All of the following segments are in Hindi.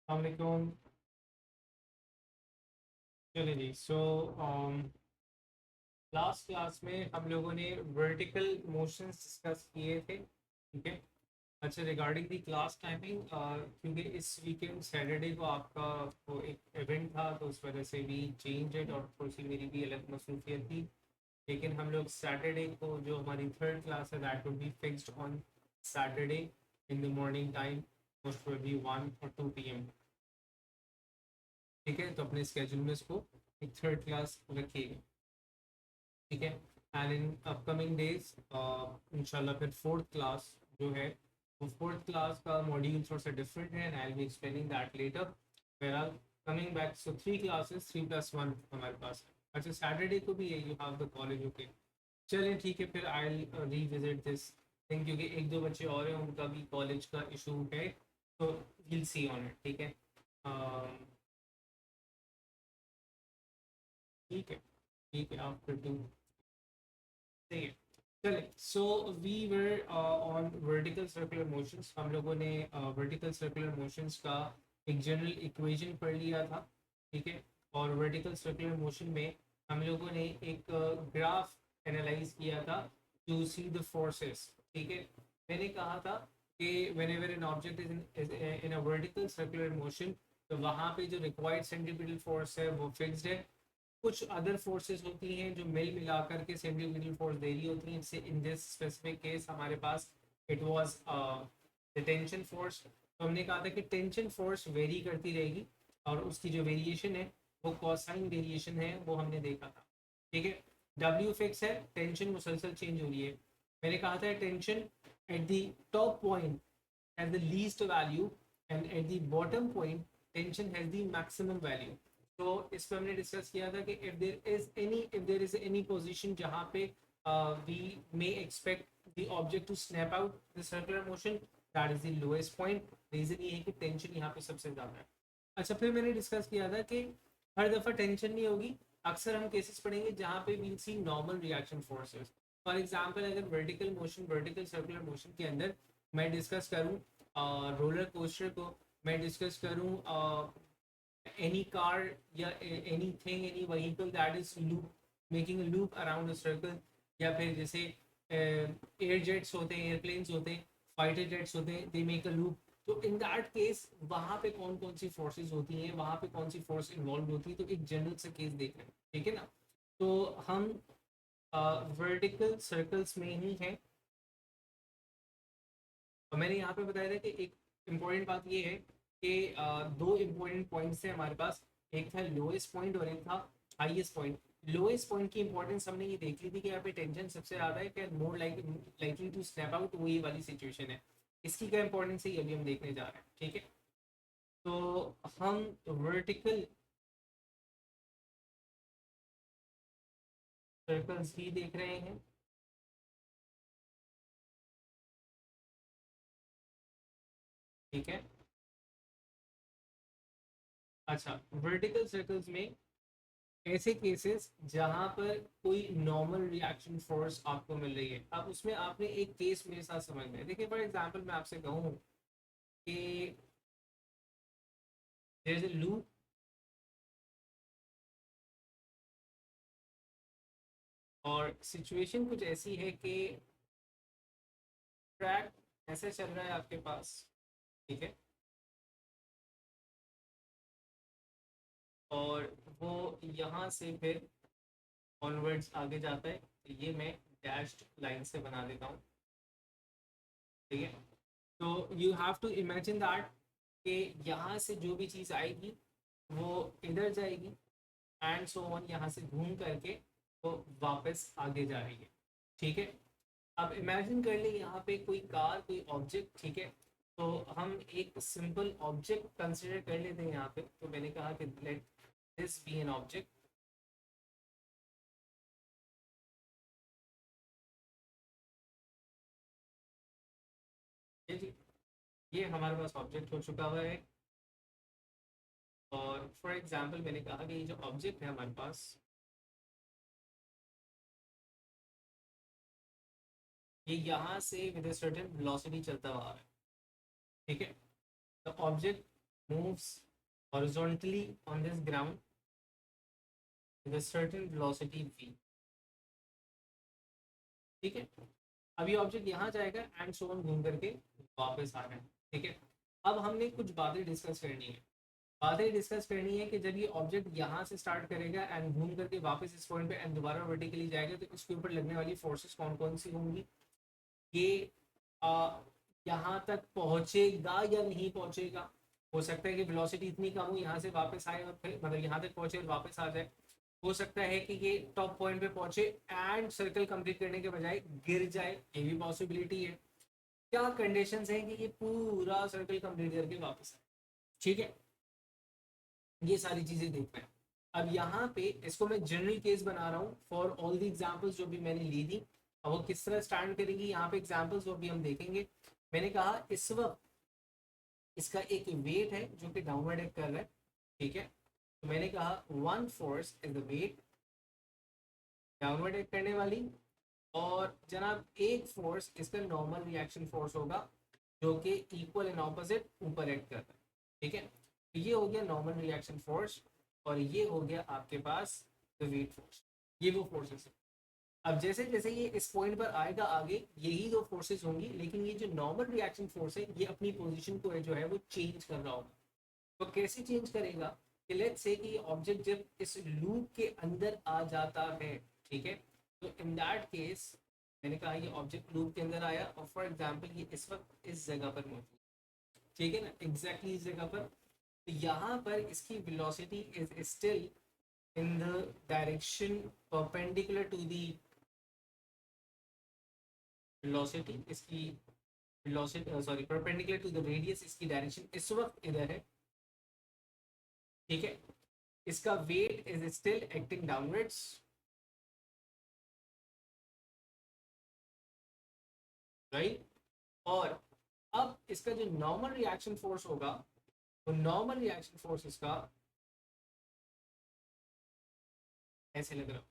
वालेकुम। चलिए जी। लास्ट क्लास में हम लोगों ने वर्टिकल मोशंस डिस्कस किए थे, ठीक है। अच्छा, रिगार्डिंग दी क्लास टाइमिंग, क्योंकि इस वीकेंड सैटरडे को आपका वो एक इवेंट था तो उस वजह से भी चेंज इट, और थोड़ी सी मेरी भी अलग मसरूफियत थी। लेकिन हम लोग सैटरडे को जो हमारी थर्ड क्लास है that would be fixed on Saturday in the morning time, most probably 1 और 2 PM। ठीक है, तो अपने स्केड्यूल में इसको एक थर्ड क्लास रखिएगा, ठीक है। एंड इन अपकमिंग डेज इंशाल्लाह फिर फोर्थ क्लास जो है, वो फोर्थ क्लास का मॉड्यूल थोड़ा सा डिफरेंट है and I will be explaining that later. बहरहाल कमिंग बैक, सो 3 क्लासेस, 3+1 हमारे पास है। अच्छा, सैटरडे को भी है, you have the college, okay. चलिए ठीक है, फिर आई रीविजिट दिस थिंग, क्योंकि एक दो बच्चे और हैं उनका भी कॉलेज का इशू है, तो विल सी ऑन इट, ठीक है। ठीक है, ठीक है, आप फिर do। सही है। चलिए, so we were on vertical circular motions. हम लोगों ने वर्टिकल सर्कुलर मोशंस का एक जनरल इक्वेशन पढ़ लिया था, ठीक है। और वर्टिकल सर्कुलर मोशन में हम लोगों ने एक ग्राफ एनालाइज किया था टू सी द फोर्सेस, ठीक है। मैंने कहा था कि whenever an object is in a vertical circular motion, तो वहाँ पे जो रिक्वायर्ड सेंट्रीपिटल फोर्स है वो फिक्स्ड है। कुछ अदर फोर्सेस होती हैं जो मिल मिलाकर के सेंट्रीपिटल फोर्स दे रही होती हैं। जैसे इन दिस स्पेसिफिक केस हमारे पास it was the tension force. तो हमने कहा था कि टेंशन फोर्स वेरी करती रहेगी, और उसकी जो वेरिएशन है वो कॉसाइन वेरिएशन है, वो हमने देखा था, ठीक है। डब्ल्यू फिक्स है, टेंशन मुसलसल चेंज हो रही है। मैंने कहा था tension at the top point has the least value, and at the bottom point tension has the maximum value। तो इस पर हमने डिस्कस किया था कि if there is any position जहाँ पे we may expect the object to snap out the circular motion, that is the lowest point। Reason ये है कि टेंशन यहाँ पे सबसे ज्यादा है। अच्छा, फिर मैंने डिस्कस किया था कि हर दफा टेंशन नहीं होगी, अक्सर हम केसेस पढ़ेंगे जहाँ पे we'll see normal reaction forces. For example, अगर वर्टिकल सर्कुलर मोशन के अंदर मैं डिस्कस करूँ रोलर कोस्टर को, मैं डिस्कस करूँ एनी कार या any thing, any vehicle that is loop, making a loop around a circle, या फिर जैसे एयर जेट्स होते हैं, एयरप्लेन्स होते हैं, फाइटर जेट्स होते हैं, दे मेक अ लूप। तो इन दैट केस वहाँ पे कौन कौन सी फोर्सेज होती हैं, वहाँ पे कौन सी फोर्स इन्वॉल्व होती है, तो एक जनरल से केस देख रहे हैं, ठीक है ना। तो हम वर्टिकल सर्कल्स में ही हैं, और मैंने यहाँ पे बताया था कि एक इम्पोर्टेंट बात ये है कि दो इम्पोर्टेंट पॉइंट्स थे हमारे पास। एक था लोएस्ट पॉइंट और एक था हाईएस्ट पॉइंट। लोएस्ट पॉइंट की इंपॉर्टेंस हमने ये देख ली थी कि यहाँ पे टेंशन सबसे ज़्यादा है, कि more likely to snap out, वो ये वाली सिचुएशन है। इसकी क्या इंपॉर्टेंस है ये अभी हम देखने जा रहे हैं, ठीक है। तो हम वर्टिकल सर्कल्स ही देख रहे हैं, ठीक है। अच्छा, वर्टिकल सर्कल्स में ऐसे केसेस जहां पर कोई नॉर्मल रिएक्शन फोर्स आपको मिल रही है। अब उसमें आपने एक केस मेरे साथ समझना है। देखिए, फॉर एग्जांपल मैं आपसे कहूँ कि देयर इज अ लूप, और सिचुएशन कुछ ऐसी है कि ट्रैक ऐसे चल रहा है आपके पास, ठीक है। और वो यहाँ से फिर ऑनवर्ड्स आगे जाता है, तो ये मैं डैश्ड लाइन से बना देता हूँ, ठीक है। तो you have to imagine that कि यहाँ से जो भी चीज़ आएगी वो इधर जाएगी, एंड सो ऑन, यहाँ से घूम करके तो वापस आगे जा रही है, ठीक है। अब इमेजिन कर ले यहाँ पे कोई कार, कोई ऑब्जेक्ट, ठीक है। तो हम एक सिंपल ऑब्जेक्ट कंसिडर कर लेते हैं यहाँ पे। तो मैंने कहा कि let this be an object, ये जी, ये हमारे पास ऑब्जेक्ट हो चुका हुआ है। और फॉर एग्जांपल मैंने कहा कि ये जो ऑब्जेक्ट है हमारे पास, ये यहाँ से विद अ सर्टेन वेलोसिटी चलता हुआ आ रहा है, ठीक है। The object moves horizontally on this ground with a certain velocity v. ठीक है, अब ये ऑब्जेक्ट यहाँ जाएगा एंड सो ऑन घूम करके वापस आ रहा है। ठीक है, अब हमने कुछ बातें डिस्कस करनी है। बातें डिस्कस करनी है कि जब ये ऑब्जेक्ट यहाँ से स्टार्ट करेगा एंड घूम करके वापस इस पॉइंट पे एंड दोबारा वर्टिकली जाएगा तो इसके ऊपर लगने वाली फोर्सेस कौन कौन सी होंगी। ये यहाँ तक पहुँचेगा या नहीं पहुँचेगा। हो सकता है कि वेलोसिटी इतनी कम हो यहाँ से वापस आए और फिर मतलब यहाँ तक पहुँचे और वापस आ जाए। हो सकता है कि ये टॉप पॉइंट पे पहुँचे एंड सर्कल कंप्लीट करने के बजाय गिर जाए, ये भी पॉसिबिलिटी है। क्या कंडीशंस हैं कि ये पूरा सर्कल कंप्लीट करके वापस आए। ठीक है, ये सारी चीज़ें देखना है। अब यहाँ पे इसको मैं जनरल केस बना रहा हूँ फॉर ऑल द एग्जांपल्स जो भी मैंने ली थी। अब वो किस तरह स्टैंड करेंगी यहाँ पे एग्जांपल्स वो भी हम देखेंगे। मैंने कहा इस वक्त इसका एक वेट है जो कि डाउनवर्ड एक्ट कर रहा है। ठीक है, तो मैंने कहा one force is the weight downward act करने वाली, और जनाब एक फोर्स इसका नॉर्मल रिएक्शन फोर्स होगा जो कि इक्वल एंड ऑपोजिट ऊपर एक्ट कर रहा है। ठीक है, तो ये हो गया नॉर्मल रिएक्शन फोर्स और ये हो गया आपके पास द वेट फोर्स। ये वो फोर्सेस है। अब जैसे जैसे ये इस पॉइंट पर आएगा आगे यही दो फोर्सेस होंगी, लेकिन ये जो नॉर्मल रिएक्शन फोर्स है ये अपनी पोजीशन को है जो है वो चेंज कर रहा होगा। तो कैसे चेंज करेगा कि लेट्स से कि ये ऑब्जेक्ट जब इस लूप के अंदर आ जाता है, ठीक है, तो इन दैट केस मैंने कहा ये ऑब्जेक्ट लूप के अंदर आया और फॉर एग्जांपल ये इस वक्त इस जगह पर मौजूद, ठीक है ना, एग्जैक्टली इस जगह पर। तो यहाँ पर इसकी velocity is still in the direction perpendicular to the velocity, इसकी velocity sorry perpendicular to the radius, इसकी डायरेक्शन इस वक्त इधर है। ठीक है, इसका weight is still acting downwards, right. और अब इसका जो नॉर्मल रिएक्शन फोर्स होगा तो नॉर्मल रिएक्शन फोर्स इसका ऐसे लग रहा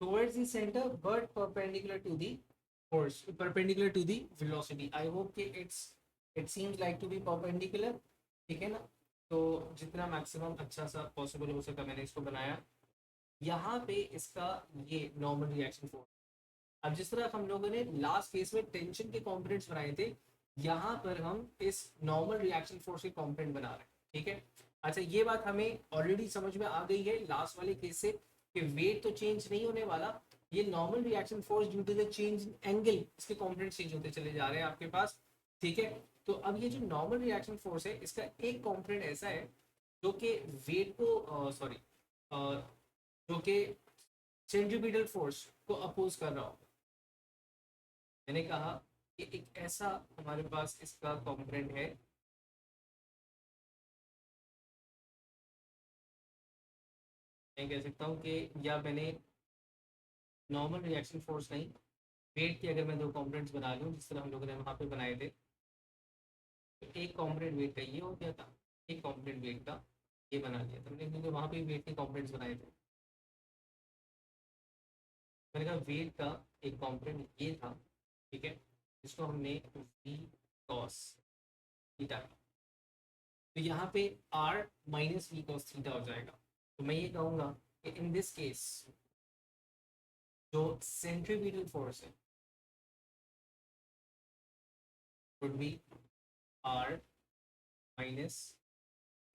towards the centre but perpendicular to the force, perpendicular to the velocity. I hope कि it seems like to be perpendicular, ठीक है ना। तो जितना मैक्सिमम अच्छा सा पॉसिबल हो सका मैंने इसको बनाया। यहाँ पे इसका ये नॉर्मल रिएक्शन फोर्स। अब जिस तरह हम लोगों ने लास्ट केस में टेंशन के कॉम्पोनेंट्स बनाए थे, यहाँ पर हम इस नॉर्मल रिएक्शन फोर्स के कॉम्पोनेंट बना रहे हैं। ठीक है, अच्छा ये बात हमें ऑलरेडी समझ में आ गई है लास्ट वाले केस से कि वेट तो चेंज नहीं होने वाला, ये normal reaction force due to the change in angle इसके कॉम्पोनेंट्स चेंज होते चले जा रहे हैं आपके पास। ठीक है, तो अब ये जो नॉर्मल रिएक्शन फोर्स है इसका एक कॉम्पोनेंट ऐसा है जो कि वेट को सॉरी जो कि सेंट्रीपिटल फोर्स को अपोज कर रहा हो। मैंने कहा कि एक ऐसा हमारे पास इसका कॉम्पोनेंट है, मैं कह सकता हूँ कि या मैंने नॉर्मल रिएक्शन फोर्स नहीं, वेट के अगर मैं दो कॉम्पोनेंट्स बना लूँ जिस तरह हम लोगों ने वहाँ पे बनाए थे, तो एक कॉम्पोनेंट वेट का ये हो गया था, एक कॉम्पोनेंट वेट का ये बना लिया था हमने, क्योंकि वहाँ पे वेट के कॉम्पोनेंट्स बनाए थे। मैंने कहा वेट का एक कॉम्पोनेंट ये था, ठीक है, इसको हमने वी कॉस थीटा, तो यहाँ पे r minus v cos theta हो जाएगा। तो मैं ये कहूँगा कि इन दिस केस जो सेंट्रीपिटल फोर्स है would be r minus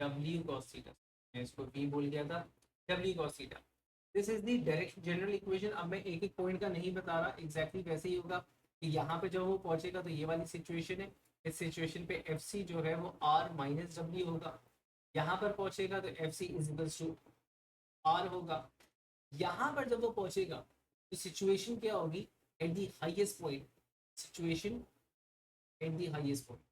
w cos theta. मैं इसको v बोल गया था, w cos theta. This is the direct general equation. अब मैं एक एक पॉइंट का नहीं बता रहा, एग्जैक्टली वैसे ही होगा कि यहाँ पे जब वो पहुंचेगा तो ये वाली सिचुएशन है, इस सिचुएशन पे एफ सी जो है वो r माइनस डब्ल्यू होगा। यहाँ पर पहुंचेगा तो F C is equals to R होगा। यहाँ पर जब वो पहुंचेगा तो सिचुएशन क्या होगी, at the highest point, situation at the highest point,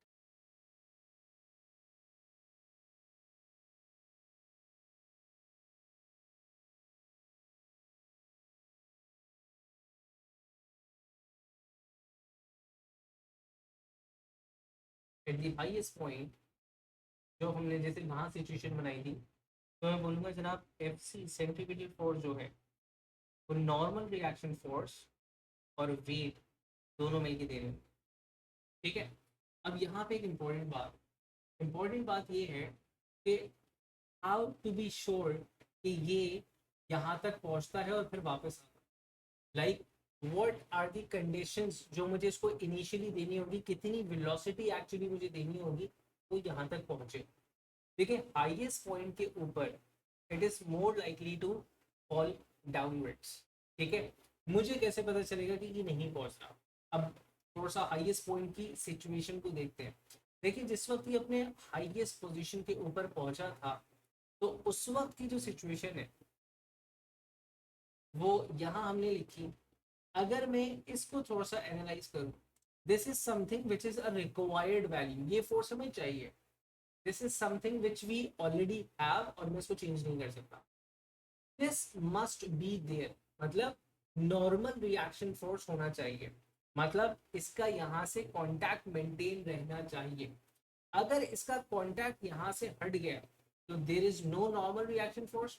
at the highest point जो हमने जैसे वहाँ सिचुएशन बनाई थी, तो मैं बोलूँगा जनाब एफ सी सेंट्रीपिटल फोर्स जो है वो नॉर्मल रिएक्शन फोर्स और वेट दोनों मिलके दे रहे हैं। ठीक है, अब यहाँ पे एक इम्पोर्टेंट बात ये है कि हाउ टू बी श्योर कि ये यहाँ तक पहुँचता है और फिर वापस आता है। Like what are the conditions जो मुझे इसको इनिशियली देनी होगी, कितनी वेलोसिटी एक्चुअली मुझे देनी होगी वो यहाँ तक पहुँचे। देखिए हाईएस्ट पॉइंट के ऊपर it is more likely to fall downwards. ठीक है, मुझे कैसे पता चलेगा कि ये नहीं पहुंच रहा? अब थोड़ा सा हाईएस्ट पॉइंट की सिचुएशन को देखते हैं। देखिए जिस वक्त ये अपने हाईएस्ट पोजीशन के ऊपर पहुंचा था, तो उस वक्त की जो सिचुएशन है वो यहाँ हमने लिखी। अगर मैं इसको थोड़ा सा एनालाइज करूँ, this is something which is a required value, ये फोर्स हमें चाहिए। This is something which we already have और मैं इसको चेंज नहीं कर सकता। दिस मस्ट बी देयर, मतलब नॉर्मल रिएक्शन फोर्स होना चाहिए, मतलब इसका यहाँ से कांटेक्ट मेंटेन रहना चाहिए। अगर इसका कांटेक्ट यहाँ से हट गया तो there is no normal reaction force.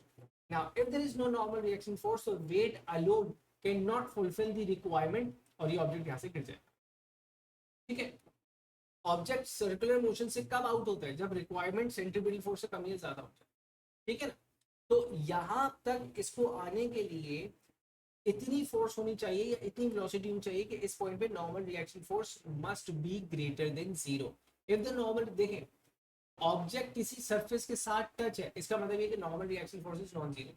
Now if there is no normal reaction force, तो weight alone can not fulfil the requirement और ये ऑब्जेक्ट यहाँ से गिर जाए। ठीक है, ऑब्जेक्ट सर्कुलर मोशन से कब आउट होता है? जब रिक्वायरमेंट सेंट्रीपिटल फोर्स से कम या ज्यादा होता है। ठीक है ना, तो यहाँ तक इसको आने के लिए इतनी फोर्स होनी चाहिए या इतनी वेलोसिटी होनी चाहिए कि इस पॉइंट पे normal reaction force must be greater than zero. If the normal, देखें ऑब्जेक्ट किसी सरफेस के साथ टच है, इसका मतलब ये कि normal reaction force is non zero.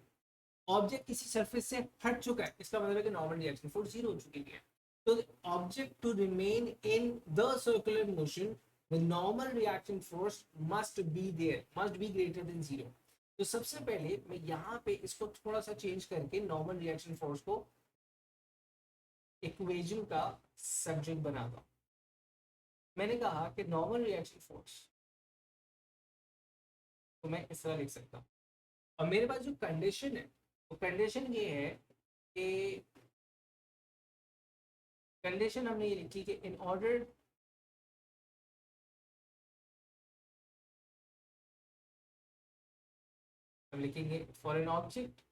Object किसी सरफेस से हट चुका है, इसका मतलब है कि नॉर्मल रिएक्शन फोर्स जीरो हो चुकी है। तो object to remain in the circular motion, the normal reaction force must be there, must be greater than zero. तो सबसे पहले मैं यहाँ पे इसको थोड़ा सा चेंज करके नॉर्मल रिएक्शन फोर्स को इक्वेशन का सब्जेक्ट बनाता हूँ। मैंने कहा कि नॉर्मल रिएक्शन फोर्स तो मैं इस तरह लिख सकता हूँ। और मेरे पास जो कंडीशन है, वो कंडीशन ये है कि कंडीशन हमने ये लिखी कि इन ऑर्डर हम लिखेंगे for an object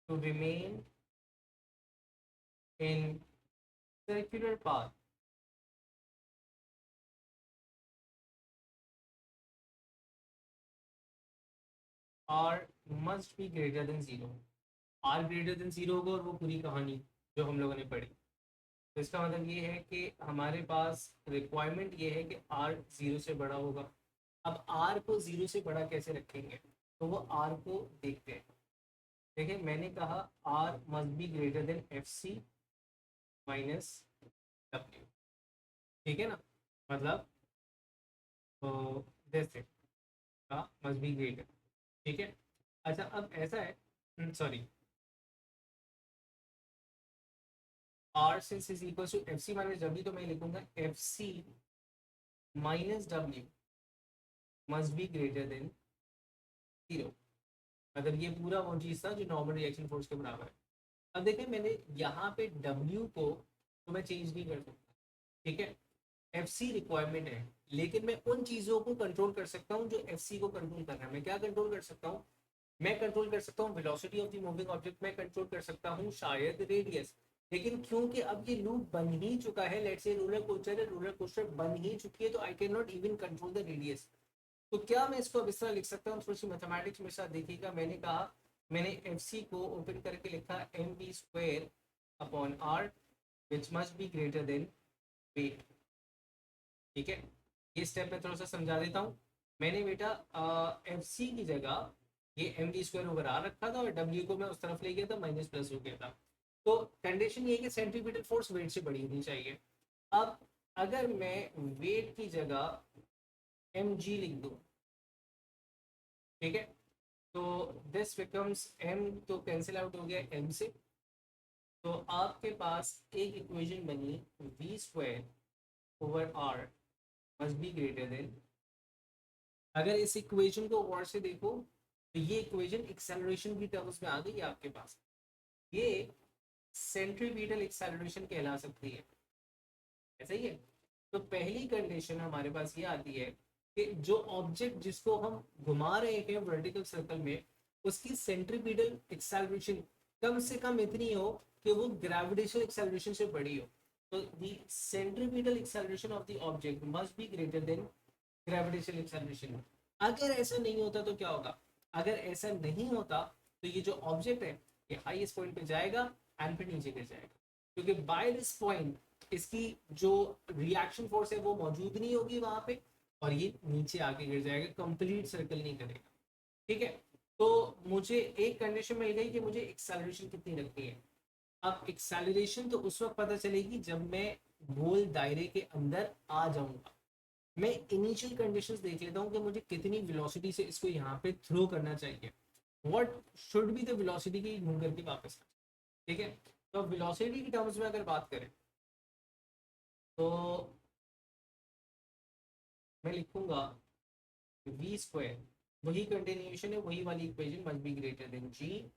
to remain in circular path r must be greater than zero। r greater than zero होगा और वो पूरी कहानी जो हम लोगों ने पढ़ी। तो इसका मतलब ये है कि हमारे पास रिक्वायरमेंट ये है कि r जीरो से बड़ा होगा। अब r को जीरो से बड़ा कैसे रखेंगे, तो वो r को देखते हैं। देखिए मैंने कहा r must be greater than fc minus w। ठीक है ना, मतलब जैसे का मस्ट बी ग्रेटर। ठीक है, अच्छा अब ऐसा है, sorry, R since is equal to F C minus W, तो मैं लिखूंगा F C minus W must be greater than zero. मतलब ये पूरा वो चीज़ था जो नॉर्मल रिएक्शन फोर्स के बराबर है। अब देखें मैंने यहाँ पे W को तो मैं चेंज नहीं कर सकता। ठीक है, एफ सी रिक्वायरमेंट है, लेकिन मैं उन चीज़ों को कंट्रोल कर सकता हूँ जो एफ सी को कंट्रोल कर रहा है। मैं क्या कंट्रोल कर सकता हूँ? मैं कंट्रोल कर सकता हूँ velocity of the moving object, मैं कंट्रोल कर सकता हूँ शायद रेडियस। लेकिन क्योंकि अब ये लूप बन ही चुका है, लेट्स से रोलर कोस्टर है, रोलर कोस्टर बन ही चुकी है, तो I can not even control the radius. तो क्या मैं इसको अब इस तरह लिख सकता हूँ? थोड़ी सी मैथमेटिक्स मेरे साथ देखिएगा। मैंने कहा मैंने एफ सी को ओपन करके लिखा M B square upon R which must be greater than weight. ठीक है, ये स्टेप मैं थोड़ा सा समझा देता हूँ। मैंने बेटा एफ सी की जगह ये M D square over R रखा था और डब्ल्यू को मैं उस तरफ ले गया था, माइनस प्लस हो गया था। तो कंडीशन ये है कि सेंट्रीपिटल फोर्स वेट से बड़ी होनी चाहिए। अब अगर मैं वेट की जगह एम जी लिख दूँ, ठीक है, तो दिस बिकम्स एम, तो कैंसिल आउट हो गया एम से। तो आपके पास एक इक्वेशन बनी V square over R must be greater than. अगर इस इक्वेशन को गौर से देखो तो ये इक्वेशन एक्सेलरेशन की टर्म्स में आ गई आपके पास। ये सेंट्रीपिटल एक्सेलरेशन कहला सकती है, ऐसा ही है। तो पहली कंडीशन हमारे पास ये आती है कि जो ऑब्जेक्ट जिसको हम घुमा रहे हैं वर्टिकल सर्कल में, उसकी सेंट्रीपिटल एक्सेलरेशन कम से कम इतनी हो कि वो ग्रेविटेशनल एक्सेलरेशन से बड़ी हो। तो the centripetal acceleration of the object must be greater then gravitational acceleration. अगर ऐसा नहीं होता तो क्या होगा? अगर ऐसा नहीं होता तो ये जो ऑब्जेक्ट है ये हाईएस्ट पॉइंट पे जाएगा एंड फिर नीचे गिर जाएगा, क्योंकि बाय दिस पॉइंट इसकी जो रिएक्शन फोर्स है वो मौजूद नहीं होगी वहां पे, और ये नीचे आके गिर जाएगा, कंप्लीट सर्कल नहीं करेगा। ठीक है, तो मुझे एक कंडीशन मिल गई कि मुझे एक्सेलरेशन कितनी रखनी है। अब एक्सेलरेशन तो उस वक्त पता चलेगी जब मैं गोल दायरे के अंदर आ जाऊंगा। मैं इनिशियल कंडीशंस देख लेता हूँ कि मुझे कितनी वेलोसिटी से इसको यहाँ पे थ्रो करना चाहिए, what should be the velocity की घूम करके वापस। ठीक है, तो वेलोसिटी की टर्म्स में अगर बात करें तो मैं लिखूंगा वी स्क्वायर, वही कंटिन्यूएशन है, वही वाली equation, must be greater than g.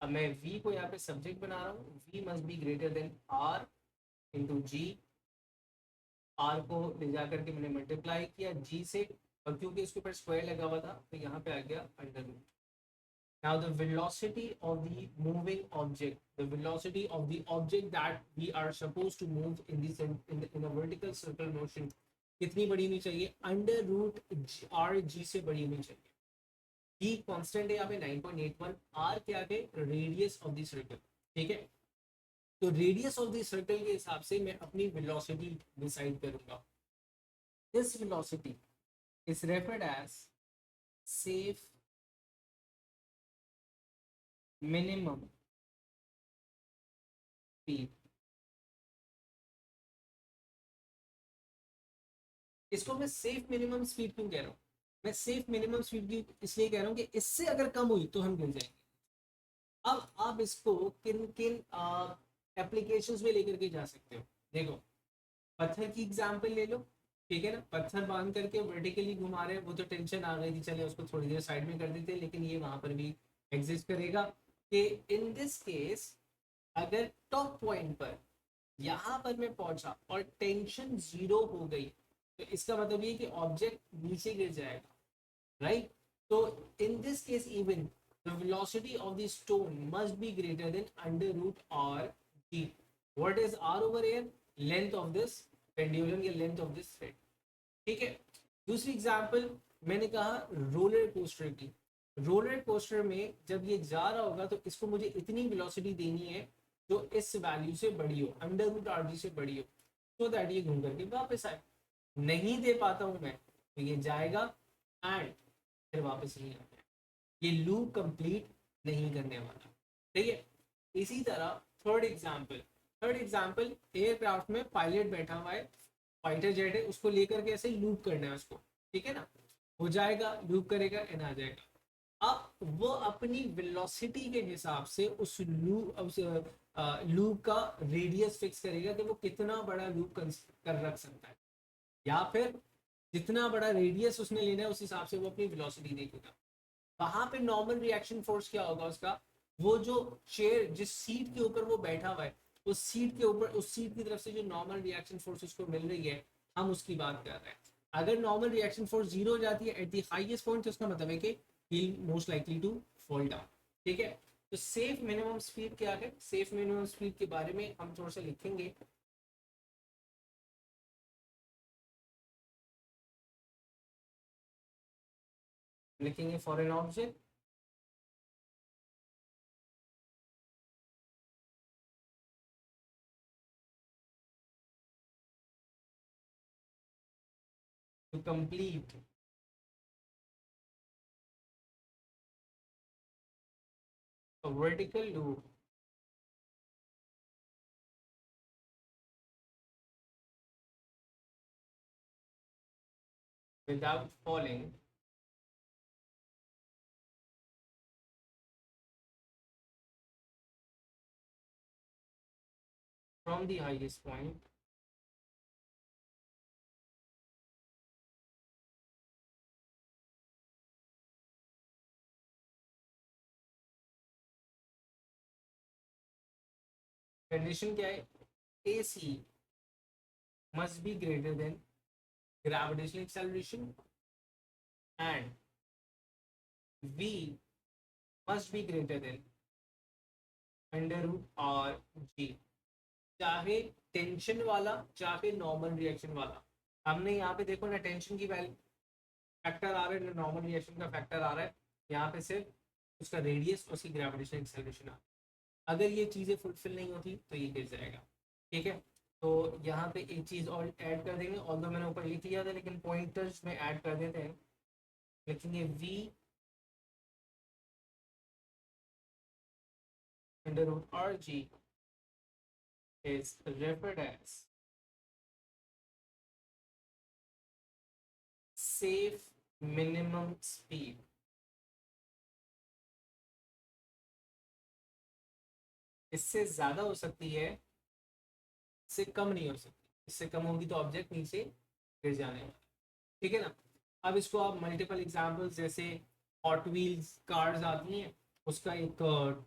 अब मैं v को यहाँ पे सब्जेक्ट बना रहा हूँ, v must be greater than r into G. r को ले जा करके मैंने मल्टीप्लाई किया g से, और क्योंकि इसके ऊपर स्क्वायर लगा हुआ था तो यहाँ पे आ गया under root. Now the velocity of the moving object, the velocity of the object that we are supposed to move in this in a vertical circle motion कितनी बड़ी होनी चाहिए? अंडर रूट आर जी से बड़ी होनी चाहिए। जी कांस्टेंट है यहाँ पे 9.81, आर क्या है? Radius of the circle. ठीक है, तो रेडियस ऑफ द सर्कल के हिसाब से मैं अपनी वेलोसिटी डिसाइड करूंगा। This velocity is referred as safe minimum speed. इसको मैं सेफ मिनिमम स्पीड क्यों कह रहा हूँ? मैं सेफ मिनिमम स्पीड की इसलिए कह रहा हूँ कि इससे अगर कम हुई तो हम गिर जाएंगे। अब आप इसको किन किन एप्लीकेशंस में लेकर के जा सकते हो? देखो, पत्थर की एग्जांपल ले लो। ठीक है ना, पत्थर बांध करके वर्टिकली घुमा रहे हैं, वो तो टेंशन आ गई थी, चले उसको थोड़ी देर साइड में कर देते, लेकिन ये वहां पर भी एग्जिस्ट करेगा कि इन दिस केस अगर टॉप पॉइंट पर यहाँ पर मैं पहुंचा और टेंशन जीरो हो गई तो इसका मतलब ये कि ऑब्जेक्ट नीचे गिर जाएगा, राइट? तो in this case even the velocity of the stone must be greater than under root R G. What is R over air? Length of this pendulum या लेंथ ऑफ दिस थ्रेड। ठीक है, दूसरी एग्जांपल मैंने कहा रोलर कोस्टर की। रोलर कोस्टर में जब ये जा रहा होगा तो इसको मुझे इतनी वेलोसिटी देनी है जो इस वैल्यू से बड़ी हो, अंडर रूट आर जी से बड़ी हो, सो दैट ये घूम करके वापस आए। नहीं दे पाता हूं मैं तो ये जाएगा एंड फिर वापस नहीं आता है, ये लूप कंप्लीट नहीं करने वाला। ठीक है, इसी तरह थर्ड एग्जाम्पल एयरक्राफ्ट में पायलट बैठा हुआ है, फाइटर जेट है, उसको लेकर के ऐसे लूप करना है उसको। ठीक है ना, हो जाएगा, लूप करेगा एंड आ जाएगा। अब वो अपनी वेलोसिटी के हिसाब से उस लूप का रेडियस फिक्स करेगा कि वो कितना बड़ा लूप कर रख सकता है, या फिर जितना बड़ा रेडियस उसने लेना है उस हिसाब से वो अपनी वेलोसिटी देखेगा। वहां पे नॉर्मल रिएक्शन फोर्स क्या होगा उसका? वो जो चेयर, जिस सीट के ऊपर वो बैठा हुआ है, उस सीट के ऊपर, उस सीट की तरफ से जो नॉर्मल रिएक्शन फोर्स उसको मिल रही है, हम उसकी बात कर रहे हैं। अगर नॉर्मल रिएक्शन फोर्स जीरो हो जाती है एट द हाईएस्ट पॉइंट तो उसका मतलब है कि he most likely to fall down. ठीक है, तो सेफ मिनिमम स्पीड क्या है? सेफ मिनिमम स्पीड के बारे में हम थोड़ा सा लिखेंगे। लिखेंगे for an object to complete a vertical loop without falling from the highest point condition क्या है? A C must be greater than gravitational acceleration and v must be greater than under root R G, चाहे टेंशन वाला चाहे नॉर्मल रिएक्शन वाला। हमने यहाँ पे देखो ना टेंशन की वैल्यू फैक्टर आ रहा है ना नॉर्मल रिएक्शन का फैक्टर आ रहा है, यहाँ पे सिर्फ उसका रेडियस उसकी ग्रेविटेशनल एक्सेलरेशन आ रहा है। अगर ये चीज़ें फुलफिल नहीं होती तो ये गिर जाएगा। ठीक है, तो यहाँ पे एक चीज़ और ऐड कर देंगे, ऑल्दो मैंने ऊपर लिख लिया था लेकिन पॉइंटर्स में ऐड कर देते हैं। लिखेंगे V under root R G is referred as safe minimum speed। इससे ज्यादा हो सकती है, इससे कम नहीं हो सकती। इससे कम होगी तो ऑब्जेक्ट नीचे गिर जाने वाला। ठीक है ना। अब इसको आप मल्टीपल एग्जांपल्स जैसे हॉट व्हील्स कार्स आती हैं, उसका एक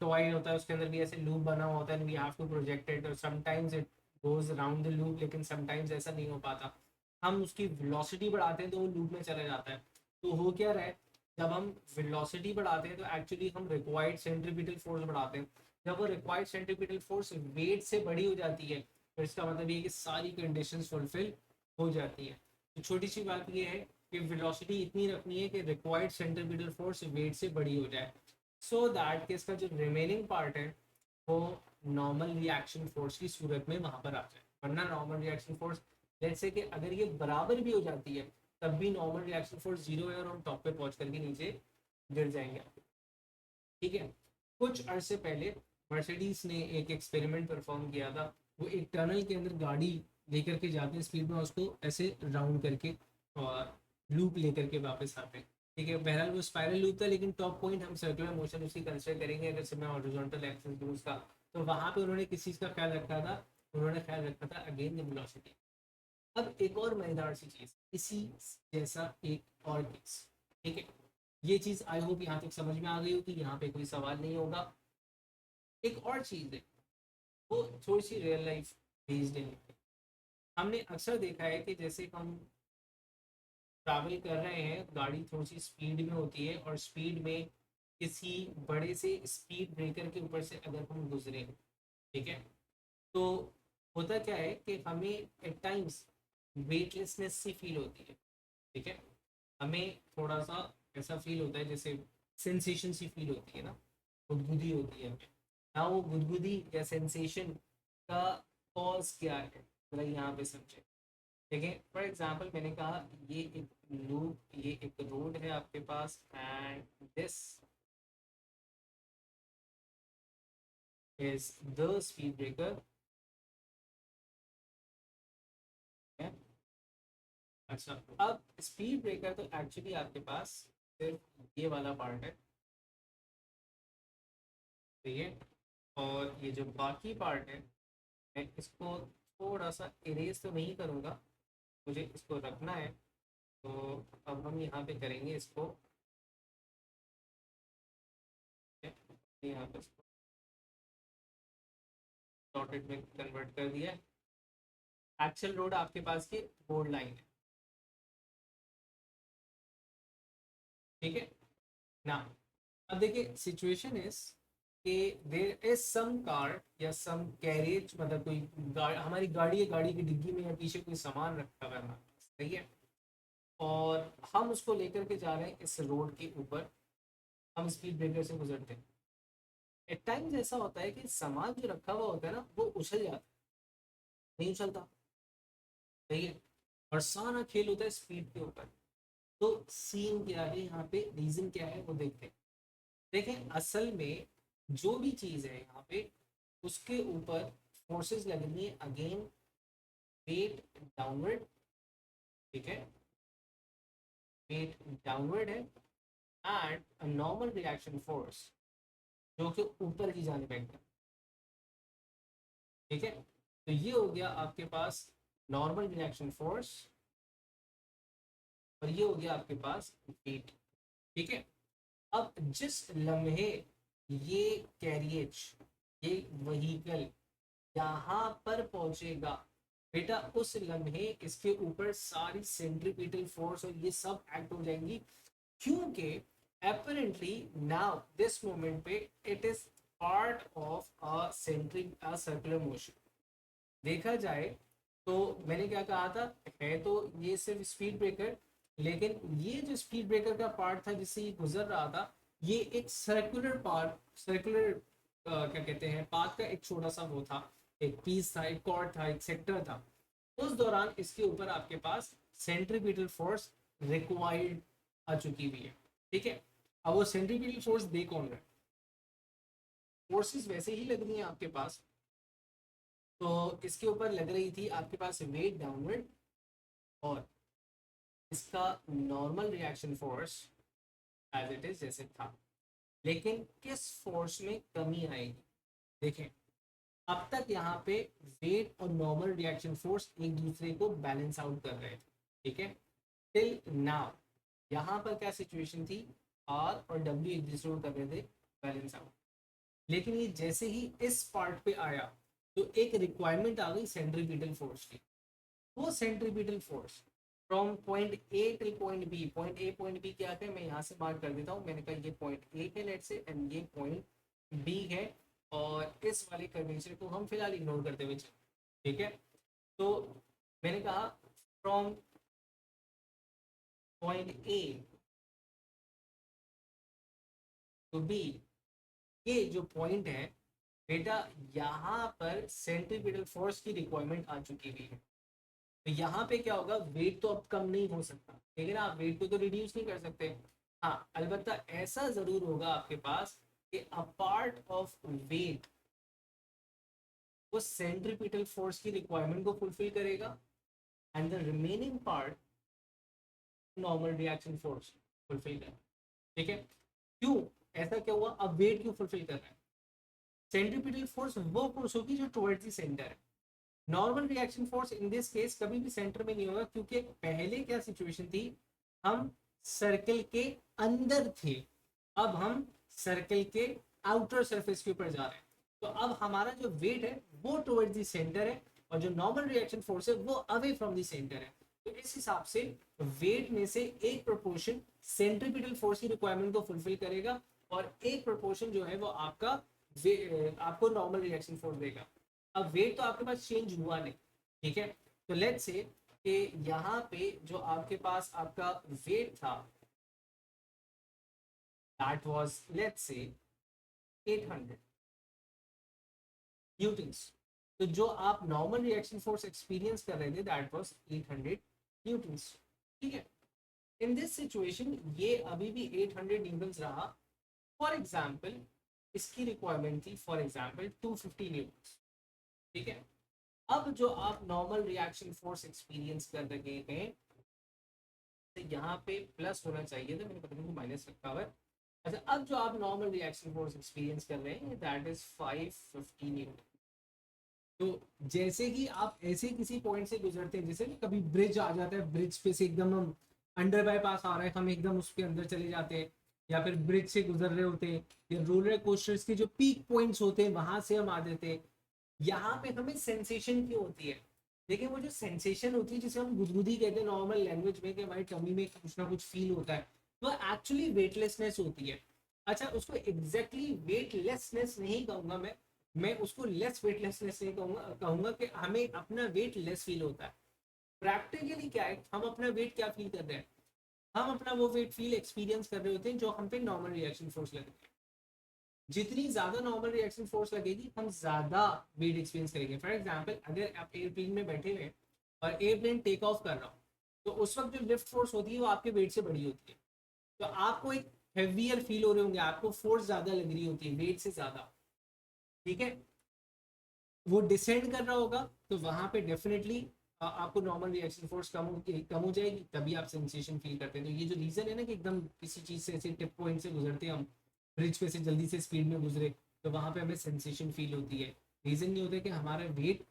टॉय होता है, उसके अंदर भी ऐसे लूप बना हुआ होता है, we have to project it और sometimes it goes around the loop, लेकिन समटाइम्स ऐसा नहीं हो पाता। हम उसकी वेलोसिटी बढ़ाते हैं तो वो लूप में चला जाता है। तो हो क्या रहा है, जब हम वेलोसिटी बढ़ाते हैं तो एक्चुअली हम रिक्वायर्ड सेंट्रीपिटल फोर्स बढ़ाते हैं। जब वो रिक्वायर्ड सेंट्रीपिटल फोर्स वेट से बड़ी हो जाती है तो इसका मतलब ये कि सारी कंडीशंस फुलफिल हो जाती है। तो छोटी सी बात ये है कि वेलोसिटी इतनी रखनी है कि रिक्वायर्ड सेंट्रीपिटल फोर्स वेट से बड़ी हो जाए, सो दैट कि इसका जो रिमेनिंग पार्ट है वो नॉर्मल रिएक्शन फोर्स की सूरत में वहां पर आ जाए। वरना नॉर्मल रिएक्शन फोर्स जैसे कि अगर ये बराबर भी हो जाती है तब भी नॉर्मल रिएक्शन फोर्स जीरो है और हम टॉप पे पहुंच करके नीचे गिर जाएंगे। ठीक है, कुछ अरसे पहले मर्सिडीज ने एक एक्सपेरिमेंट परफॉर्म किया था। वो एक टनल के अंदर गाड़ी लेकर के जाते हैं स्पीड में, उसको ऐसे राउंड करके और लूप लेकर के वापस आते हैं। ठीक है, बहरहाल वो स्पाइरल लूप था लेकिन टॉप पॉइंट हम सर्कुलर मोशन उसकी कंसिडर करेंगे अगर से मैं हॉरिजॉन्टल एक्सिस दूँ उसका। तो वहाँ पे उन्होंने किस चीज़ का ख्याल रखा था, उन्होंने ख्याल रखा था अगेन द वेलोसिटी। अब एक और मजेदार सी चीज़, इसी जैसा एक और केस। ठीक है, ये चीज़ आई होप यहाँ तक समझ में आ गई हो कि यहाँ पे कोई सवाल नहीं होगा। एक और चीज़ है वो थोड़ी सी रियल लाइफ बेस्ड है। हमने अक्सर देखा है कि जैसे हम ट्रैवल कर रहे हैं, गाड़ी थोड़ी सी स्पीड में होती है और स्पीड में किसी बड़े से स्पीड ब्रेकर के ऊपर से अगर हम गुजरे, ठीक है, तो होता क्या है कि हमें एट टाइम्स वेटलेसनेस सी फील होती है। ठीक है, हमें थोड़ा सा ऐसा फील होता है जैसे सेंसेशन सी फील होती है ना, गुदगुदी होती है हमें ना। वो गुदगुदी या सेंसेशन का कॉज क्या है जरा यहाँ पे समझे। देखिए फॉर एग्जांपल मैंने कहा ये एक लूप, ये एक रोड है आपके पास and this is the speed breaker. अच्छा, अब स्पीड ब्रेकर तो एक्चुअली आपके पास सिर्फ ये वाला पार्ट है, ठीक है, और ये जो बाकी पार्ट है मैं इसको थोड़ा सा इरेज तो नहीं करूँगा, मुझे इसको रखना है। तो अब हम यहाँ पे करेंगे इसको, यहाँ पे डॉटेड में कन्वर्ट कर दिया। एक्चुअल रोड आपके पास की बोर्ड लाइन है। ठीक है ना। अब देखिए सिचुएशन इज कि देयर इज सम कार या सम कैरेज, मतलब कोई हमारी गाड़ी है, गाड़ी की डिग्गी में या पीछे कोई सामान रखा हुआ है हमारे पास, सही है, और हम उसको लेकर के जा रहे हैं इस रोड के ऊपर। हम स्पीड ब्रेकर से गुजरते हैं। एट टाइम्स ऐसा होता है कि सामान जो रखा हुआ होता है ना वो उछल जाता है, नहीं उछलता, सही है, और सारा खेल होता है स्पीड के ऊपर। तो सीन क्या है यहाँ पे, रीजन क्या है वो देखते हैं। देखें असल में जो भी चीज़ है यहाँ पे उसके ऊपर फोर्सेस लगनी है अगेन वेट डाउनवर्ड। ठीक है, वेट डाउनवर्ड है एंड नॉर्मल रिएक्शन फोर्स जो कि ऊपर की जाने है। ठीक है, तो ये हो गया आपके पास नॉर्मल रिएक्शन फोर्स और ये हो गया आपके पास वेट। ठीक है, अब जिस लम्हे ये कैरियज, ये वहीकल यहाँ पर पहुंचेगा बेटा, उस लम्हे इसके ऊपर सारी सेंट्रीपिटल फोर्स और ये सब एक्ट हो जाएंगी, क्योंकि apparently now this moment पे it is part of a circular motion. देखा जाए तो मैंने क्या कहा था, है तो ये सिर्फ स्पीड ब्रेकर, लेकिन ये जो स्पीड ब्रेकर का पार्ट था जिससे ये गुजर रहा था, ये एक सर्कुलर पार्ट, सर्कुलर क्या कहते हैं, पाथ का एक छोटा सा वो था, एक पीस था, एक कॉर्ड था, एक सेक्टर था। उस दौरान इसके ऊपर आपके पास सेंट्रीपिटल फोर्स रिक्वायर्ड आ चुकी हुई है। ठीक है, अब वो सेंट्रीपिटल फोर्स दे कौन रहा है, फोर्सेस वैसे ही लग रही हैं आपके पास। तो इसके ऊपर लग रही थी आपके पास वेट डाउनवर्ड, और इसका normal reaction force as it is जैसे था, लेकिन किस फोर्स में कमी आएगी। देखें, अब तक यहाँ पे वेट और नॉर्मल रिएक्शन फोर्स एक दूसरे को बैलेंस आउट कर रहे थे। ठीक है, टिल नाउ यहाँ पर क्या सिचुएशन थी, आर और डब्ल्यू एक दूसरे को कर रहे थे बैलेंस आउट। लेकिन ये जैसे ही इस पार्ट पे आया तो एक रिक्वायरमेंट आ गई सेंट्रीपिटल फोर्स की। वो centripetal force from point A till point B, point A point B क्या है, मैं यहाँ से मार्क कर देता हूँ। मैंने कहा ये पॉइंट ए है लेट से, एंड ये पॉइंट बी है, और इस वाले कर्वेचर को हम फिलहाल इग्नोर करते हुए चलें। ठीक है, तो मैंने कहा from point A to B, ये जो पॉइंट है बेटा, यहाँ पर सेंट्रीपिटल फोर्स की रिक्वायरमेंट आ चुकी हुई है। तो यहाँ पे क्या होगा, वेट तो अब कम नहीं हो सकता, ठीक है ना, आप वेट को तो रिड्यूस नहीं कर सकते। हाँ, अलबत्ता ऐसा जरूर होगा आपके पास कि अ पार्ट ऑफ वेट वो सेंट्रीपिटल फोर्स की रिक्वायरमेंट को फुलफिल करेगा, and the remaining part normal reaction force fulfil करेगा। ठीक है, क्यों ऐसा क्या हुआ, अब वेट क्यों फुलफिल कर रहा है, सेंट्रीपिटल फोर्स वो फोर्स होगी जो टुवर्ड्स द सेंटर है। Normal reaction force in this case कभी भी सेंटर में नहीं होगा, क्योंकि पहले क्या सिचुएशन थी, हम सर्कल के अंदर थे, अब हम सर्कल के आउटर सरफेस के ऊपर जा रहे हैं। तो अब हमारा जो वेट है वो टुवर्ड्स द सेंटर है, और जो नॉर्मल रिएक्शन फोर्स है वो अवे फ्रॉम द सेंटर है। तो इस हिसाब से वेट में से एक प्रोपोर्शन सेंट्रीपिटल फोर्स की रिक्वायरमेंट को फुलफिल करेगा, और एक प्रोपोर्शन जो है वो आपका आपको नॉर्मल रिएक्शन फोर्स देगा। अब वेट तो आपके पास चेंज हुआ नहीं, ठीक है, तो लेट्स से कि यहाँ पे जो आपके पास आपका वेट था that was let's say 800 Newton's, तो जो आप नॉर्मल रिएक्शन फोर्स एक्सपीरियंस कर रहे थे दैट वाज 800 न्यूटन्स। ठीक है, इन दिस सिचुएशन ये अभी भी 800 न्यूटन्स रहा। फॉर एग्जाम्पल इसकी रिक्वायरमेंट थी फॉर एग्जाम्पल 250 न्यूटन्स। ठीक है, अब जो आप नॉर्मल रिएक्शन फोर्स एक्सपीरियंस कर रहे हैं, तो यहाँ पे प्लस होना चाहिए था, मैंने पता नहीं माइनस रखा हुआ है। अच्छा, अब जो आप नॉर्मल रिएक्शन फोर्स एक्सपीरियंस कर रहे हैं दैट इज 550 न्यूटन। तो जैसे ही आप ऐसे किसी पॉइंट से गुजरते हैं, जैसे कभी ब्रिज आ जाता है, ब्रिज पे से एकदम हम अंडर बाईपास आ रहा है, हम एकदम उसके अंदर चले जाते हैं, या फिर ब्रिज से गुजर रहे होते हैं, या रोलर कोस्टर्स के जो पीक पॉइंट्स होते हैं वहां से हम आ जाते हैं। यहाँ पे हमें सेंसेशन क्यों होती है, देखिए वो जो सेंसेशन होती है जिसे हम गुदगुदी कहते हैं नॉर्मल लैंग्वेज में, कि हमारी टमी में कुछ ना कुछ फील होता है, तो एक्चुअली वेटलेसनेस होती है। अच्छा, उसको एग्जैक्टली वेटलेसनेस नहीं कहूंगा मैं उसको लेस वेटलेसनेस नहीं कहूंगा, कहूंगा कि हमें अपना वेट लेस फील होता है। प्रैक्टिकली क्या है, हम अपना वेट क्या फील कर रहे हैं, हम अपना वो वेट फील एक्सपीरियंस कर रहे होते हैं जो हम पे नॉर्मल रिएक्शन फोर्स लग रही है। जितनी ज्यादा नॉर्मल रिएक्शन फोर्स लगेगी हम ज्यादा वेट एक्सपीरियंस करेंगे। फॉर एग्जाम्पल अगर आप एयरप्लेन में बैठे हुए और एयरप्लेन टेक ऑफ कर रहा हो, तो उस वक्त जो लिफ्ट फोर्स होती है वो आपके वेट से बड़ी होती है, तो आपको एक हेवियर फील हो रहे होंगे, आपको फोर्स ज्यादा लग रही होती है वेट से ज्यादा। ठीक है, वो डिसेंड कर रहा होगा तो वहां पे डेफिनेटली आपको नॉर्मल रिएक्शन फोर्स कम हो जाएगी, तभी आप सेंसेशन फील करते हैं। तो ये जो रीजन है ना कि एकदम किसी चीज से ऐसे टिप पॉइंट से गुजरते हैं हम, ब्रिज पे से जल्दी से स्पीड में गुजरे, तो वहां पे हमें सेंसेशन फील होती है। रीजन नहीं होता कि हमारा वेट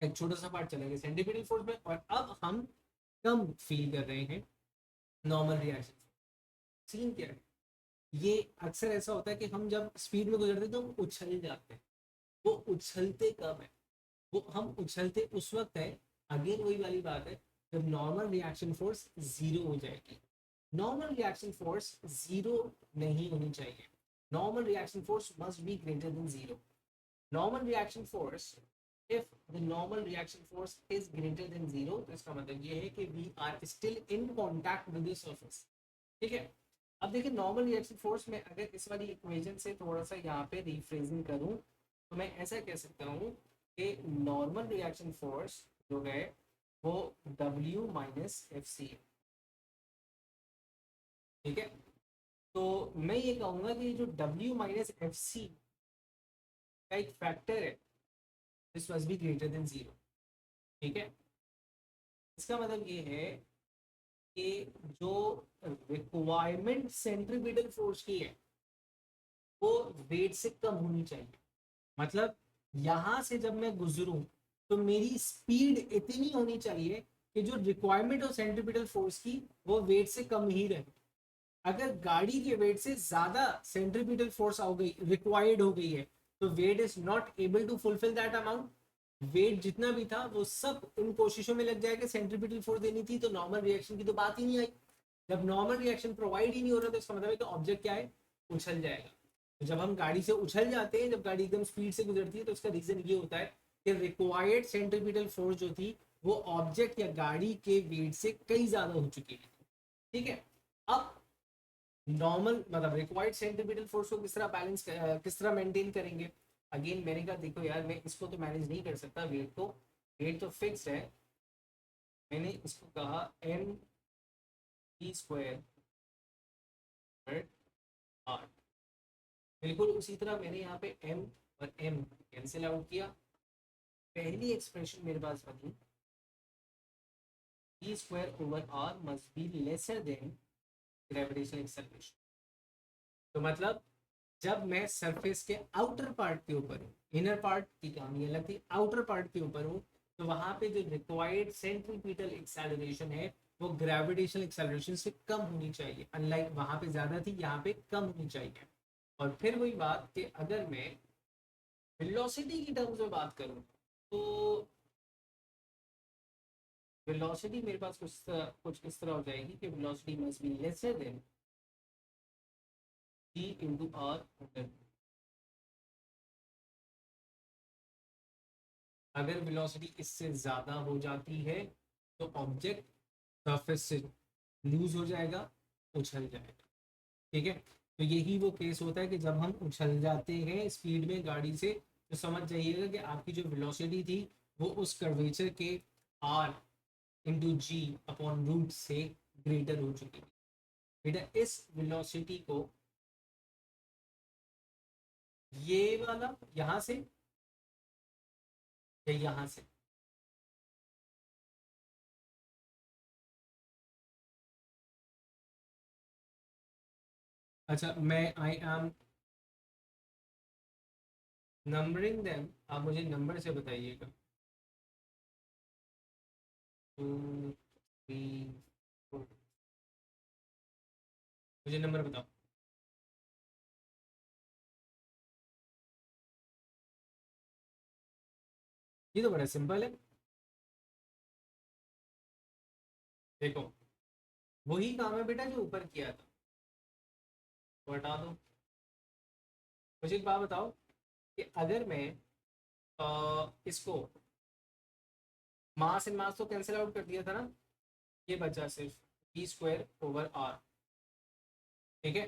एक छोटा सा पार्ट चला गया सेंट्रीपिटल फोर्स में, और अब हम कम फील कर रहे हैं नॉर्मल रिएक्शन। सीन क्या है, ये अक्सर ऐसा होता है कि हम जब स्पीड में गुजरते हैं तो हम उछल जाते हैं। वो उछलते कब है, वो हम उछलते उस वक्त है, अगेन वही वाली बात है, जब नॉर्मल रिएक्शन फोर्स जीरो हो जाएगी। नॉर्मल रिएक्शन फोर्स जीरो नहीं होनी चाहिए। normal reaction force must be greater than zero. Normal reaction force, if the normal reaction force is greater than zero, तो इसका मतलब ये है कि we are still in contact with the surface. ठीक है. अब देखिए नॉर्मल रिएक्शन फोर्स में अगर इस वाली इक्वेशन से थोड़ा सा यहाँ पे रिफ्रेजिंग करूँ तो मैं ऐसा कह सकता हूँ कि नॉर्मल रिएक्शन फोर्स जो है वो W माइनस एफ सी है. ठीक है. तो मैं ये कहूँगा कि जो W माइनस एफ सी का एक फैक्टर है, this must be greater than zero. ठीक है. इसका मतलब ये है कि जो रिक्वायरमेंट सेंट्रीपिटल फोर्स की है वो वेट से कम होनी चाहिए. मतलब यहां से जब मैं गुजरूं तो मेरी स्पीड इतनी होनी चाहिए कि जो रिक्वायरमेंट हो सेंट्रीपिटल फोर्स की वो वेट से कम ही रहे. अगर गाड़ी के वेट से ज्यादा सेंट्रीपिटल फोर्स हो गई, रिक्वायर्ड हो गई है, तो weight is not able to fulfil that amount. Weight जितना भी था वो सब इन कोशिशों में लग जाएगा सेंट्रीपिटल फोर्स देनी थी, तो नॉर्मल रिएक्शन की तो बात ही नहीं आई. जब नॉर्मल रिएक्शन प्रोवाइड ही नहीं हो रहा तो इसका मतलब है कि ऑब्जेक्ट क्या है, उछल जाएगा. तो जब हम गाड़ी से उछल जाते हैं, जब गाड़ी एकदम स्पीड से गुजरती है, तो इसका रीजन ये होता है कि रिक्वायर्ड सेंट्रीपिटल फोर्स जो थी वो ऑब्जेक्ट या गाड़ी के वेट से कई ज्यादा हो चुकी है. ठीक है. अब नॉर्मल मतलब रिक्वायर्ड सेंट्रीपिटल फोर्स को किस तरह बैलेंस किस तरह मेंटेन करेंगे. अगेन मैंने कहा देखो यार मैं इसको तो मैनेज नहीं कर सकता, वेट तो फिक्स्ड है. मैंने इसको कहा एम टी स्क्वायर आर. बिल्कुल उसी तरह मैंने यहाँ पे m और m कैंसिल आउट किया. पहली एक्सप्रेशन मेरे पास बनी T square over R must be lesser than gravitational acceleration. तो मतलब जब मैं सरफेस के आउटर पार्ट के ऊपर हूँ, इनर पार्ट की कहानी अलग थी, आउटर पार्ट के ऊपर हूँ, तो वहां पे जो रिक्वायर्ड सेंट्रीपिटल एक्सेलरेशन है वो ग्रेविटेशनल एक्सेलरेशन से कम होनी चाहिए. अनलाइक वहां पे ज्यादा थी, यहाँ पे कम होनी चाहिए. और फिर वही बात कि अगर मैं वेलोसिटी की टर्म्स में बात करूं तो वेलोसिटी मेरे पास कुछ इस तरह हो जाएगी कि velocity must be lesser then g into r under. अगर वेलोसिटी इससे ज़्यादा हो जाती है तो ऑब्जेक्ट सरफेस से लूज हो जाएगा, उछल जाएगा. ठीक है. तो यही वो केस होता है कि जब हम उछल जाते हैं स्पीड में गाड़ी से, तो समझ जाइएगा कि आपकी जो वेलोसिटी थी वो उस कर्वेचर के R into G upon root से ग्रेटर हो चुकी है. बेटा इस वेलोसिटी को ये वाला यहाँ से या यहाँ से, अच्छा मैं आई एम नंबरिंग देम, आप मुझे नंबर से बताइएगा. 2 3 4, मुझे नंबर बताओ. ये तो बड़ा सिंपल है. देखो वही काम है बेटा जो ऊपर किया था, तो हटा दो. मुझे एक बात बताओ कि अगर मैं इसको मास एंड मास तो कैंसिल आउट कर दिया था ना, ये बचा सिर्फ वी स्क्वायर ओवर आर. ठीक है.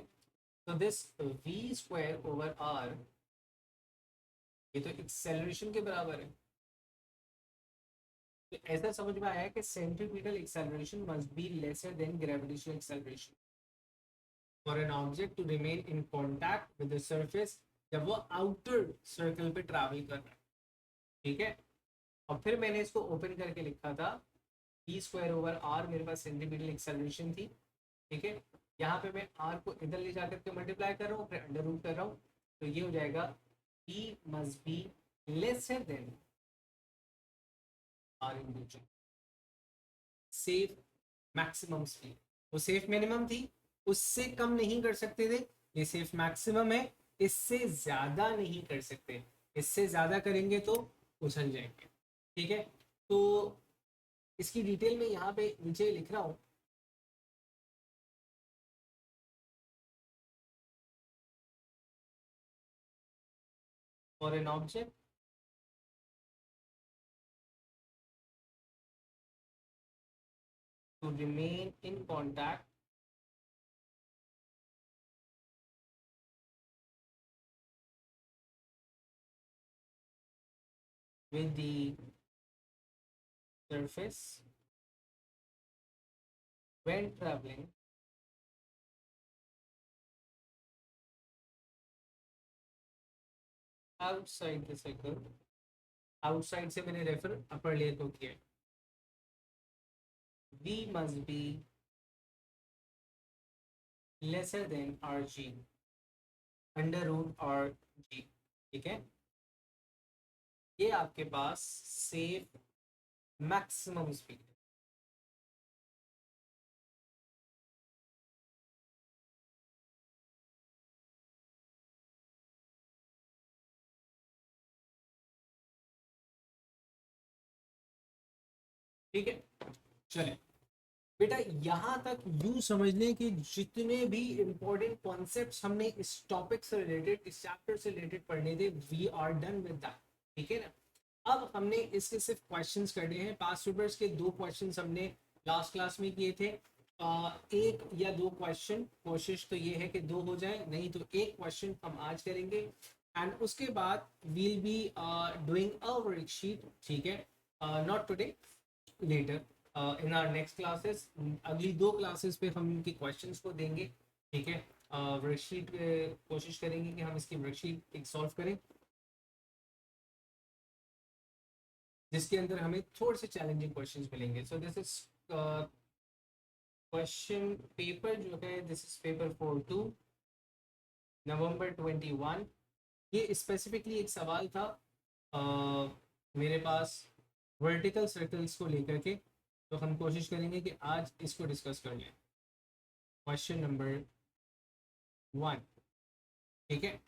तो this V square over R ये तो एक्सेलरेशन के बराबर है. तो ऐसा समझ में आया कि centripetal acceleration must be lesser than gravitational acceleration for an object to remain in contact with the surface जब वो आउटर सर्कल पे ट्रैवल कर रहा है. ठीक है. और फिर मैंने इसको ओपन करके लिखा था पी स्क्वायर ओवर आर, मेरे पास सेंट्रीपिटल एक्सेलरेशन थी. ठीक है. यहाँ पे मैं आर को इधर ले जाकर के मल्टीप्लाई कर रहा हूँ, फिर अंडर रूट कर रहा हूँ, तो ये हो जाएगा P must be lesser than R into G. Safe maximum speed, वो सेफ मिनिमम थी, उससे कम नहीं कर सकते थे. ये सेफ मैक्सिमम है, इससे ज्यादा नहीं कर सकते. इससे ज्यादा करेंगे तो उछल जाएंगे. ठीक है. तो इसकी डिटेल में यहाँ पे नीचे लिख रहा हूँ. for an object to remain in contact with the surface when traveling outside the circle. Outside से मैंने रेफर अपर लेयर को किया. V must be lesser than RG under root R G. ठीक है, ये आपके पास सेफ मैक्सिमम स्पीड है. ठीक है, चले बेटा यहां तक यूं समझ लें कि जितने भी इंपॉर्टेंट कॉन्सेप्ट्स हमने इस टॉपिक से रिलेटेड, इस चैप्टर से रिलेटेड पढ़ने थे, we are done with that. ठीक है ना. अब हमने इसके सिर्फ क्वेश्चंस करने हैं. पास्ट पेपर्स के 2 क्वेश्चंस हमने लास्ट क्लास में किए थे. एक या 2 क्वेश्चन, कोशिश तो ये है कि 2 हो जाए, नहीं तो एक क्वेश्चन हम आज करेंगे. एंड उसके बाद we'll be doing a worksheet. ठीक है, not today, later in our next classes. अगली 2 क्लासेस पे हम इनके क्वेश्चंस को देंगे. ठीक है, वर्कशीट कोशिश करेंगे कि हम इसकी वर्कशीट एक सॉल्व करें जिसके अंदर हमें थोड़े से चैलेंजिंग क्वेश्चंस मिलेंगे. So this is question paper जो है, दिस इज पेपर 42 नवंबर 21. ये स्पेसिफिकली एक सवाल था मेरे पास वर्टिकल सर्कल्स को लेकर के. तो हम कोशिश करेंगे कि आज इसको डिस्कस कर लें. Question number 1. ठीक है,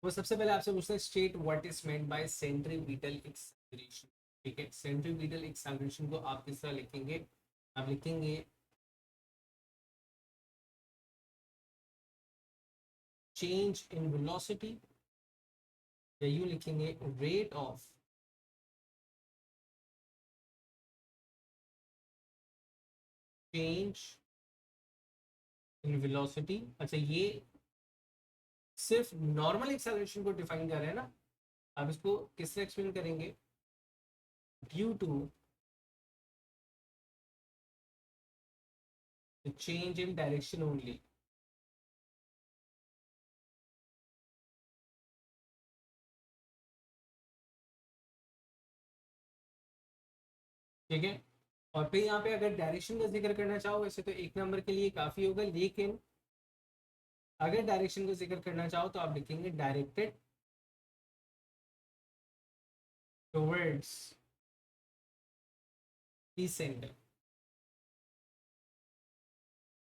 वो सबसे पहले आपसे पूछता है state what is meant by centripetal acceleration. ठीक है, सेंट्रीपिटल एक्सेलरेशन को आप किस तरह लिखेंगे? आप लिखेंगे चेंज इन वेलोसिटी, या यूं लिखेंगे rate of change in velocity. अच्छा, ये सिर्फ नॉर्मल एक्सेलरेशन को डिफाइन कर रहे हैं ना. आप इसको किससे एक्सप्लेन करेंगे? Due to change in direction only. ठीक है, और फिर यहाँ पे अगर डायरेक्शन का जिक्र करना चाहो वैसे तो 1 नंबर के लिए काफी होगा, लेकिन अगर डायरेक्शन का जिक्र करना चाहो तो आप लिखेंगे डायरेक्टेड टुवर्ड्स द सेंटर.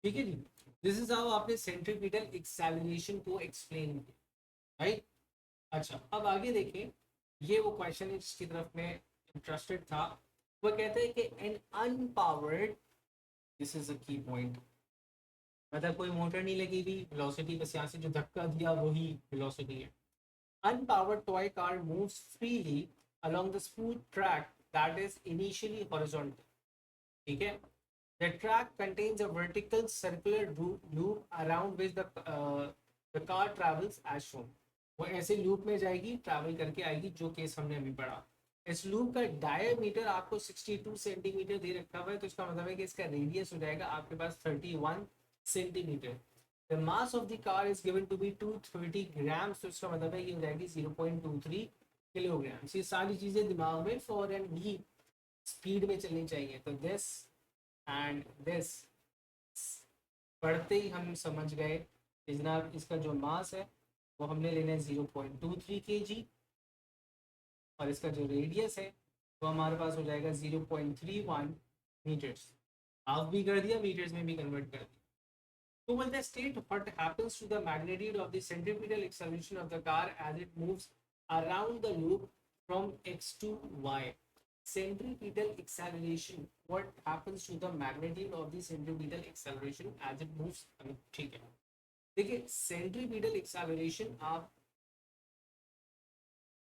ठीक है जी, दिस इज हाउ आपने सेंट्रीपिटल एक्सेलरेशन को एक्सप्लेन किया. राइट. अच्छा, अब आगे देखें. ये वो क्वेश्चन है जिसकी तरफ मैं इंटरेस्टेड था. वो कहते हैं कि an unpowered, this is a key point, मतलब कोई मोटर नहीं लगी हुई, वेलोसिटी बस यहाँ से जो धक्का दिया वही वेलोसिटी है. Unpowered toy car moves freely along the smooth track that is initially horizontal. ठीक है, the track contains a vertical circular loop around which the car travels as shown. वो ऐसे लूप में जाएगी, ट्रैवल करके आएगी, जो केस हमने अभी पढ़ा. इस लूप का डायमीटर आपको 62 सेंटीमीटर दे रखा हुआ है, तो इसका मतलब है कि इसका रेडियस हो जाएगा आपके पास 31 centimetre. The mass of the car is given to be 230 grams, तो इसका मतलब है ये हो जाएगी 0.23 किलोग्राम. ये सारी चीजें दिमाग में फॉर एंड भी स्पीड में चलनी चाहिए. तो दिस एंड दिस पढ़ते ही हम समझ गए कि जनाब इसका जो मास है वो हमने लेना है 0.23 kg, और इसका जो रेडियस है वो हमारे पास हो जाएगा 0.31 मीटर्स. हाफ भी कर दिया, मीटर्स में भी कन्वर्ट कर दिया. So will they state what happens to the magnitude of the centripetal acceleration of the car as it moves around the loop from x to y? Centripetal acceleration. What happens to the magnitude of the centripetal acceleration as it moves? ठीक है, देखिए सेंट्रीपिटल एक्सेलरेशन आप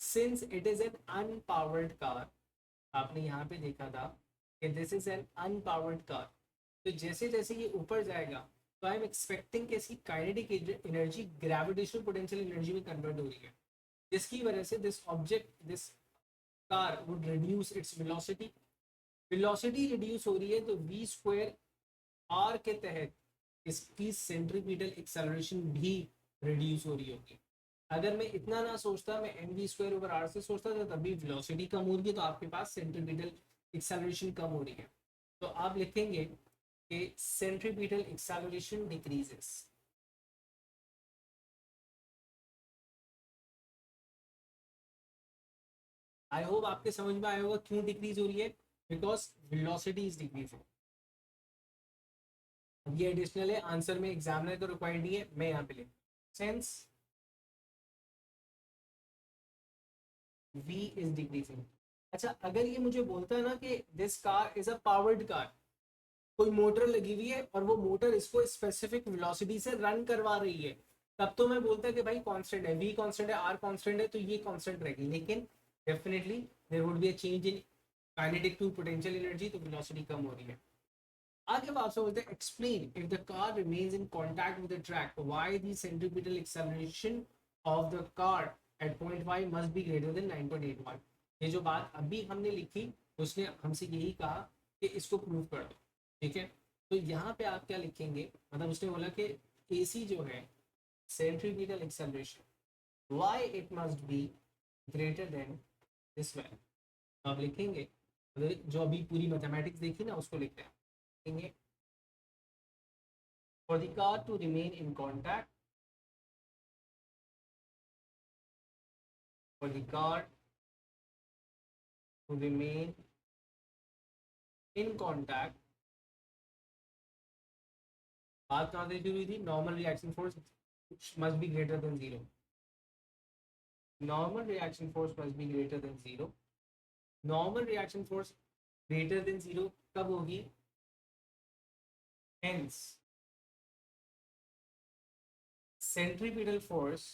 since it is an unpowered car, आपने यहाँ पे देखा था कि this is an unpowered car, तो जैसे जैसे ये ऊपर जाएगा तो आई एम एक्सपेक्टिंग कि इसकी kinetic energy gravitational potential energy में कन्वर्ट हो रही है, जिसकी वजह से this car would reduce its velocity. Velocity reduce हो रही है तो वी स्क्वायर आर के तहत इसकी सेंट्रीपिटल एक्सेलरेशन भी रिड्यूस हो रही होगी। अगर मैं इतना ना सोचता, मैं M V square over R से सोचता था, तभी वेलोसिटी कम हो रही है तो आपके पास सेंट्रीपिटल एक्सेलरेशन कम हो रही है। तो आप लिखेंगे कि centripetal acceleration decreases. I hope आपके समझ में आया होगा क्यों डिक्रीज हो रही है, बिकॉज वेलोसिटी इज डिक्रीजिंग। ये एडिशनल है, आंसर में एग्जामिनर को रिक्वायर्ड नहीं है, मैं यहाँ पे लिख सेंस v इज डिक्रीजिंग। अच्छा, अगर ये मुझे बोलता है ना कि this car is a powered car, कोई मोटर लगी हुई है और वो मोटर इसको स्पेसिफिक वेलोसिटी से रन करवा रही है, तब तो मैं बोलता कि भाई कांस्टेंट है, v कांस्टेंट है, r कांस्टेंट है, तो ये कांस्टेंट रहेगी। लेकिन definitely there would be a change in kinetic to potential energy, तो वेलोसिटी कम हो रही है। आगे अब आपसे बोलते हैं explain if the car remains in contact with the track why the centripetal acceleration of the car at point Y must be greater than 9.81। ये जो बात अभी हमने लिखी उसने हमसे यही कहा कि इसको प्रूव कर दो, ठीक है। तो यहाँ पे आप क्या लिखेंगे, मतलब उसने बोला कि AC जो है centripetal acceleration why it must be greater then this value. आप लिखेंगे, जो अभी पूरी मैथमेटिक्स देखी ना उसको लिखते हैं। For the car to remain in contact, for the car to remain in contact, बात कहाँ से शुरू हुई थी, normal reaction force must be greater than zero. Normal reaction force must be greater than zero. Normal reaction force greater than zero कब होगी, हेंस सेंट्रीपिटल फोर्स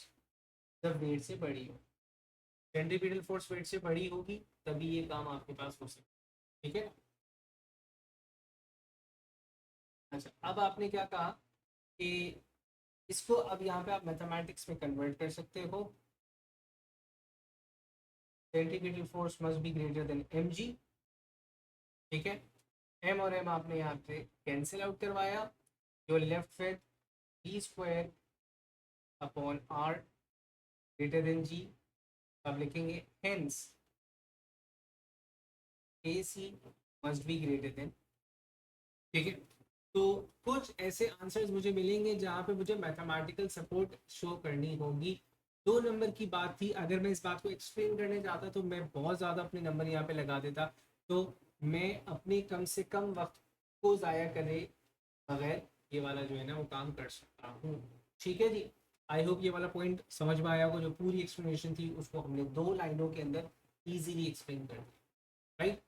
जब वेट से बड़ी हो, सेंट्रीपिटल फोर्स वेट से बड़ी होगी तभी ये काम आपके पास हो सकता है, ठीक है। अच्छा, अब आपने क्या कहा कि इसको अब यहाँ पे आप मैथमेटिक्स में कन्वर्ट कर सकते हो। Centripetal force must be greater then mg, ठीक है। m और m आपने यहाँ पे कैंसिल आउट करवाया, जो left with v square upon r greater than g। अब लिखेंगे hence AC must be greater then, ठीक है। तो कुछ ऐसे आंसर्स मुझे मिलेंगे जहाँ पे मुझे मैथमेटिकल सपोर्ट शो करनी होगी। 2 नंबर की बात थी, अगर मैं इस बात को एक्सप्लेन करने जाता तो मैं बहुत ज़्यादा अपने नंबर यहाँ पे लगा देता, तो मैं अपने कम से कम वक्त को ज़ाया करे बगैर ये वाला जो है ना वो काम कर सकता हूँ, ठीक है जी। आई होप ये वाला पॉइंट समझ में आया होगा, जो पूरी एक्सप्लेनेशन थी उसको हमने 2 लाइनों के अंदर ईजिली एक्सप्लेन कर दिया, राइट।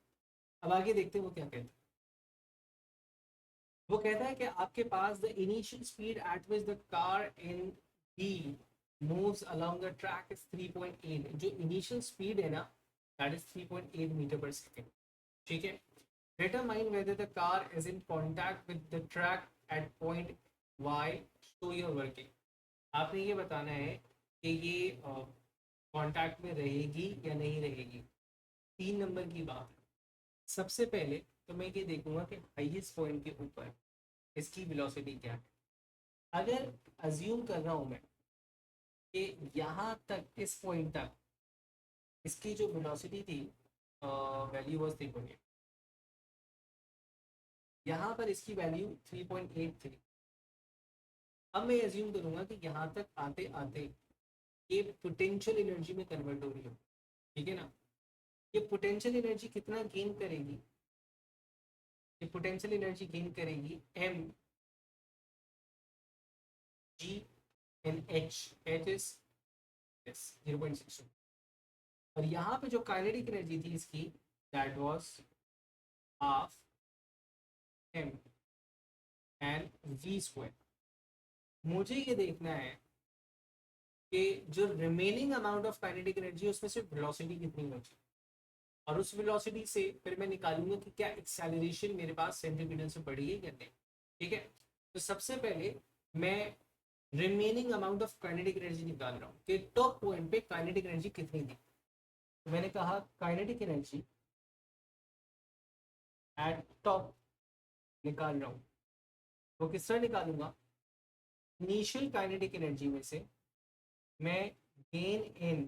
अब आगे देखते हैं वो क्या कहते हैं। वो कहता है कि आपके पास the initial speed at which the car in B moves along the track is 3.8। जो इनिशियल स्पीड है ना that is 3.8 metre per second, ठीक है। Determine whether the car is in contact with the track at point Y, show your working. आपने ये बताना है कि ये कॉन्टैक्ट में रहेगी या नहीं रहेगी। 3 नंबर की बात है। सबसे पहले तो मैं ये देखूंगा कि हाईएस्ट पॉइंट के ऊपर इसकी वेलोसिटी क्या है। अगर अज्यूम कर रहा हूं मैं कि यहाँ तक इस पॉइंट तक इसकी जो वेलोसिटी थी वैल्यू वाज 3.8, यहाँ पर इसकी वैल्यू 3.8 थी। अब मैं अज्यूम करूंगा कि यहाँ तक आते आते ये पोटेंशियल एनर्जी में कन्वर्ट हो रही है, ठीक है ना। ये पोटेंशियल एनर्जी कितना गेन करेगी, ये पोटेंशियल एनर्जी गेन करेगी M G N H, H is 0.6। और यहाँ पे जो काइनेटिक एनर्जी थी इसकी that was half M and V square. मुझे ये देखना है कि जो remaining amount of kinetic energy है उसमें से वेलोसिटी कितनी बची, और उस वेलोसिटी से फिर मैं निकालूंगा कि क्या एक्सेलरेशन मेरे पास सेंटीमीटर से बढ़ी है या नहीं। ठीक है, तो सबसे पहले मैं remaining amount of kinetic energy निकाल रहा हूँ कि टॉप पॉइंट पे काइनेटिक एनर्जी कितनी थी। तो मैंने कहा काइनेटिक एनर्जी एट टॉप निकाल रहा हूँ, वो किस तरह निकालूंगा, इनिशियल काइनेटिक एनर्जी में से मैं गेन इन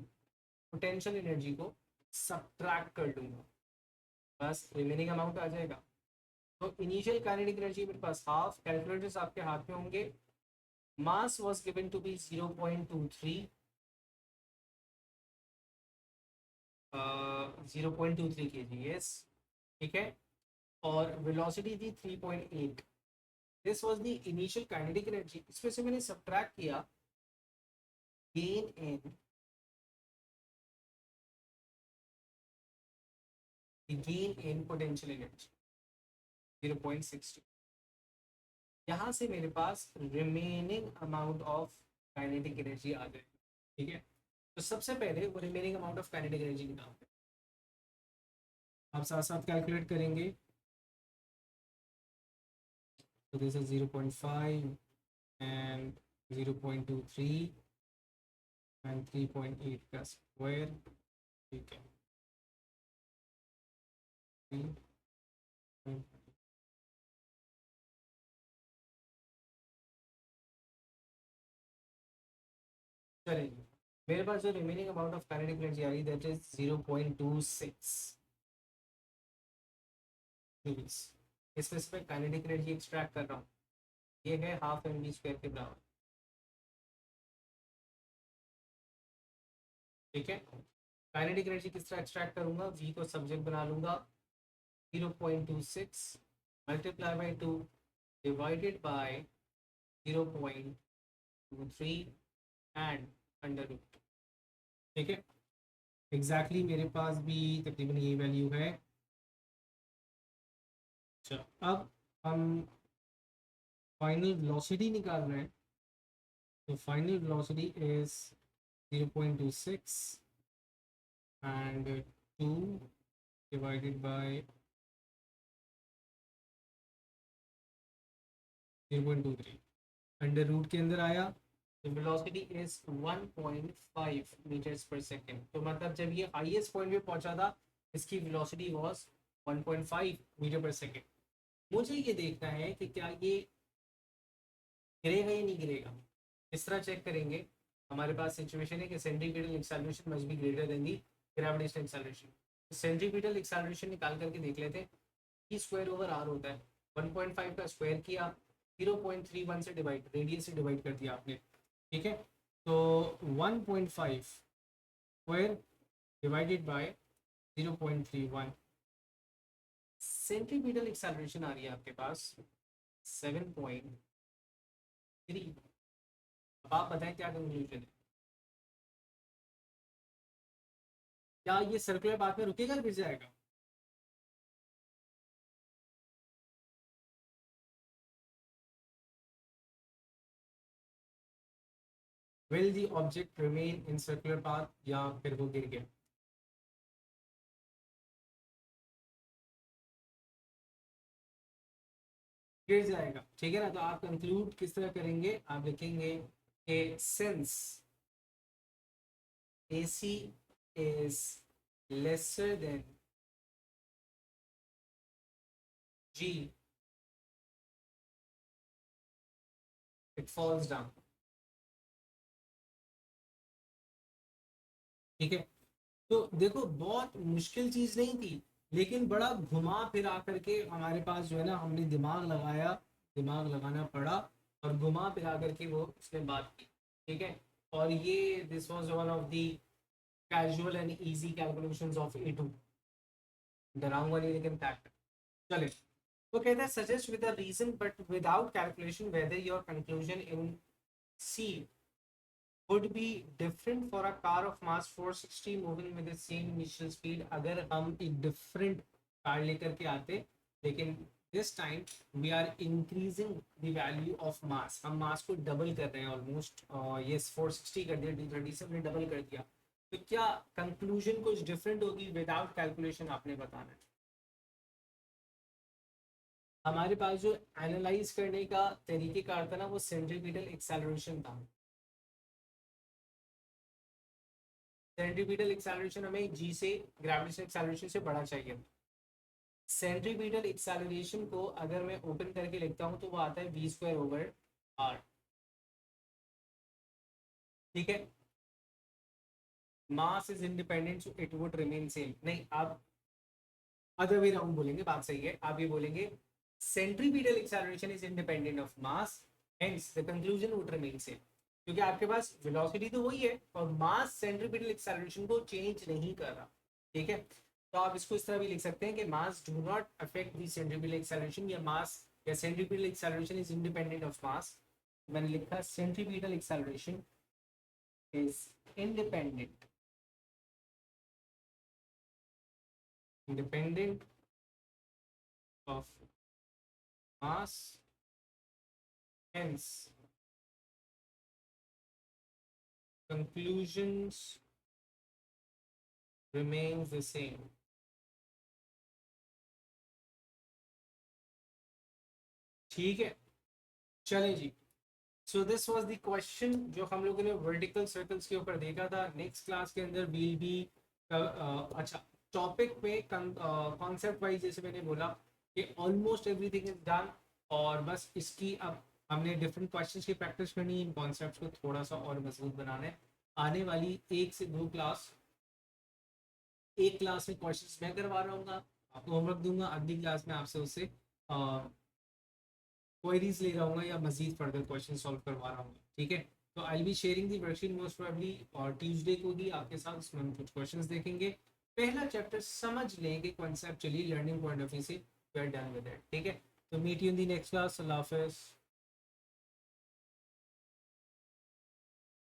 पोटेंशियल एनर्जी को सब्ट्रैक्ट कर दूंगा, बस रिमेनिंग अमाउंट आ जाएगा। तो इनिशियल काइनेटिक एनर्जी मेरे पास हाफ, कैलकुलेटर्स आपके हाथ में होंगे। Mass was given to be 0.23, 0.23 kg, yes, ठीक है, और वेलोसिटी थी 3.8। This was the initial kinetic energy. इसमें से मैंने सब्ट्रैक्ट किया गेन इन पोटेंशियल एनर्जी 0.62। यहाँ से मेरे पास remaining amount of kinetic energy आ जाएगी। ठीक है, तो सबसे पहले वो remaining amount of kinetic energy निकालते हैं, आप साथ साथ कैलकुलेट करेंगे। तो दिस इज 0.5 एंड 0.23 एंड 3.8 का स्क्वायर। ठीक है, 3. चलिए, मेरे पास जो remaining amount of kinetic energy आ रही दैट इज 0.26 जूल्स। इसमें से मैं काइनेटिक एनर्जी एक्सट्रैक्ट कर रहा हूँ, ये है हाफ एम वी स्क्वायर के बराबर। ठीक है, काइनेटिक एनर्जी किस तरह एक्सट्रैक्ट करूंगा, वी को सब्जेक्ट बना लूंगा, 0.26 multiply by 2 divided by 0.23 and under root. ठीक है, एग्जैक्टली मेरे पास भी तकरीबन यही वैल्यू है। अच्छा, अब हम फाइनल वेलोसिटी निकाल रहे हैं। तो final velocity is 0.26 and 2 divided by 0.23 under root के अंदर आया। तो velocity is 1.5 metres per second. तो मतलब जब ये हाईएस्ट पॉइंट पे पहुंचा था इसकी velocity was 1.5 metre per second. मुझे ये देखना है कि क्या ये गिरेगा या नहीं गिरेगा। इस तरह चेक करेंगे, हमारे पास सिचुएशन है कि centripetal acceleration must be greater then the gravitational acceleration. Centripetal acceleration निकाल करके देख लेते हैं। ई स्क्वायर ओवर आर होता है, 1.5 का स्क्वायर किया, 0.31 से डिवाइड, रेडियस से डिवाइड कर दिया आपने। ठीक है, तो 1.5 square divided by 0.31, centripetal acceleration आ रही है आपके पास 7.3। अब आप बताएं क्या कंक्लूजन है, क्या ये सर्कुलर पाथ में रुकेगा गिर जाएगा। Will the object remain in circular path या फिर वो गिर गया। गिर जाएगा, ठीक है ना। तो आप कंक्लूड किस तरह करेंगे, आप लिखेंगे कि since AC is lesser than G, it falls down। ठीक है, तो देखो बहुत मुश्किल चीज नहीं थी, लेकिन बड़ा घुमा फिरा करके हमारे पास जो है ना, हमने दिमाग लगाया, दिमाग लगाना पड़ा, और घुमा फिरा करके वो उसने बात की। ठीक है, और ये this was one of the casual and easy calculations of A2। डराऊंगा नहीं लेकिन फैक्ट। चले, तो कहते हैं suggest with a reason but without calculation whether your conclusion in C would be different for a car of mass 460 moving with the same initial speed। अगर हम एक डिफरेंट कार लेकर के आते, लेकिन this time we are increasing the value of mass, हम मास को डबल कर रहे हैं ऑलमोस्ट, ये 460 कर दिया, 230 से हमने डबल कर दिया, तो क्या कंक्लूजन कुछ डिफरेंट होगी? विदाउट कैलकुलेशन आपने बताना है। हमारे पास जो एनालाइज करने का तरीकेकार था ना, वो सेंट्रीपिटल एक्सेलरेशन था। सेंट्रीपिटल एक्सेलरेशन हमें जी से, ग्रेविटेशनल एक्सेलरेशन से बड़ा चाहिए। सेंट्रीपिटल एक्सेलरेशन को अगर मैं ओपन करके लिखता हूँ तो वो आता है वी स्क्वायर ओवर आर, ठीक है। Mass is independent so it would remain same, नहीं आप अदर वे राउंड बोलेंगे, बात सही है, आप ये बोलेंगे centripetal acceleration is independent of mass, hence the conclusion would remain same, क्योंकि आपके पास वेलोसिटी तो वही है और मास सेंट्रीपिटल एक्सेलरेशन को चेंज नहीं कर रहा, ठीक है। तो आप इसको इस तरह भी लिख सकते हैं कि mass do not affect the centripetal acceleration, या मास या centripetal acceleration is independent of mass. मैंने लिखा centripetal acceleration is independent independent of mass, hence conclusions remains the same। ठीक है, चले जी। So this was the question जो हम लोगों ने वर्टिकल सर्कल्स के ऊपर देखा था। नेक्स्ट क्लास के अंदर वील बी अच्छा टॉपिक पे कॉन्सेप्ट वाइज, जैसे मैंने बोला कि ऑलमोस्ट एवरीथिंग इज डन, और बस इसकी अब हमने डिफरेंट क्वेश्चंस की प्रैक्टिस करनी है, इन कॉन्सेप्ट्स को थोड़ा सा और मजबूत बनाना है। आने वाली 1 से 2 क्लास, एक क्लास में क्वेश्चंस मैं करवा रहा हूँ, आपको होमवर्क दूंगा, अगली क्लास में आपसे उससे क्वेरीज ले रहा हूँ या मजीद फर्दर क्वेश्चन सॉल्व करवा रहा हूँ, ठीक है। तो I be sharing the worksheet most probably और ट्यूसडे को ही आपके साथ, उसमें हम कुछ क्वेश्चंस देखेंगे। पहला चैप्टर समझ लेंगे conceptually, learning point of view से, we are done with it, ठीक है। तो meet you in the next class, अल्लाह हाफिज़।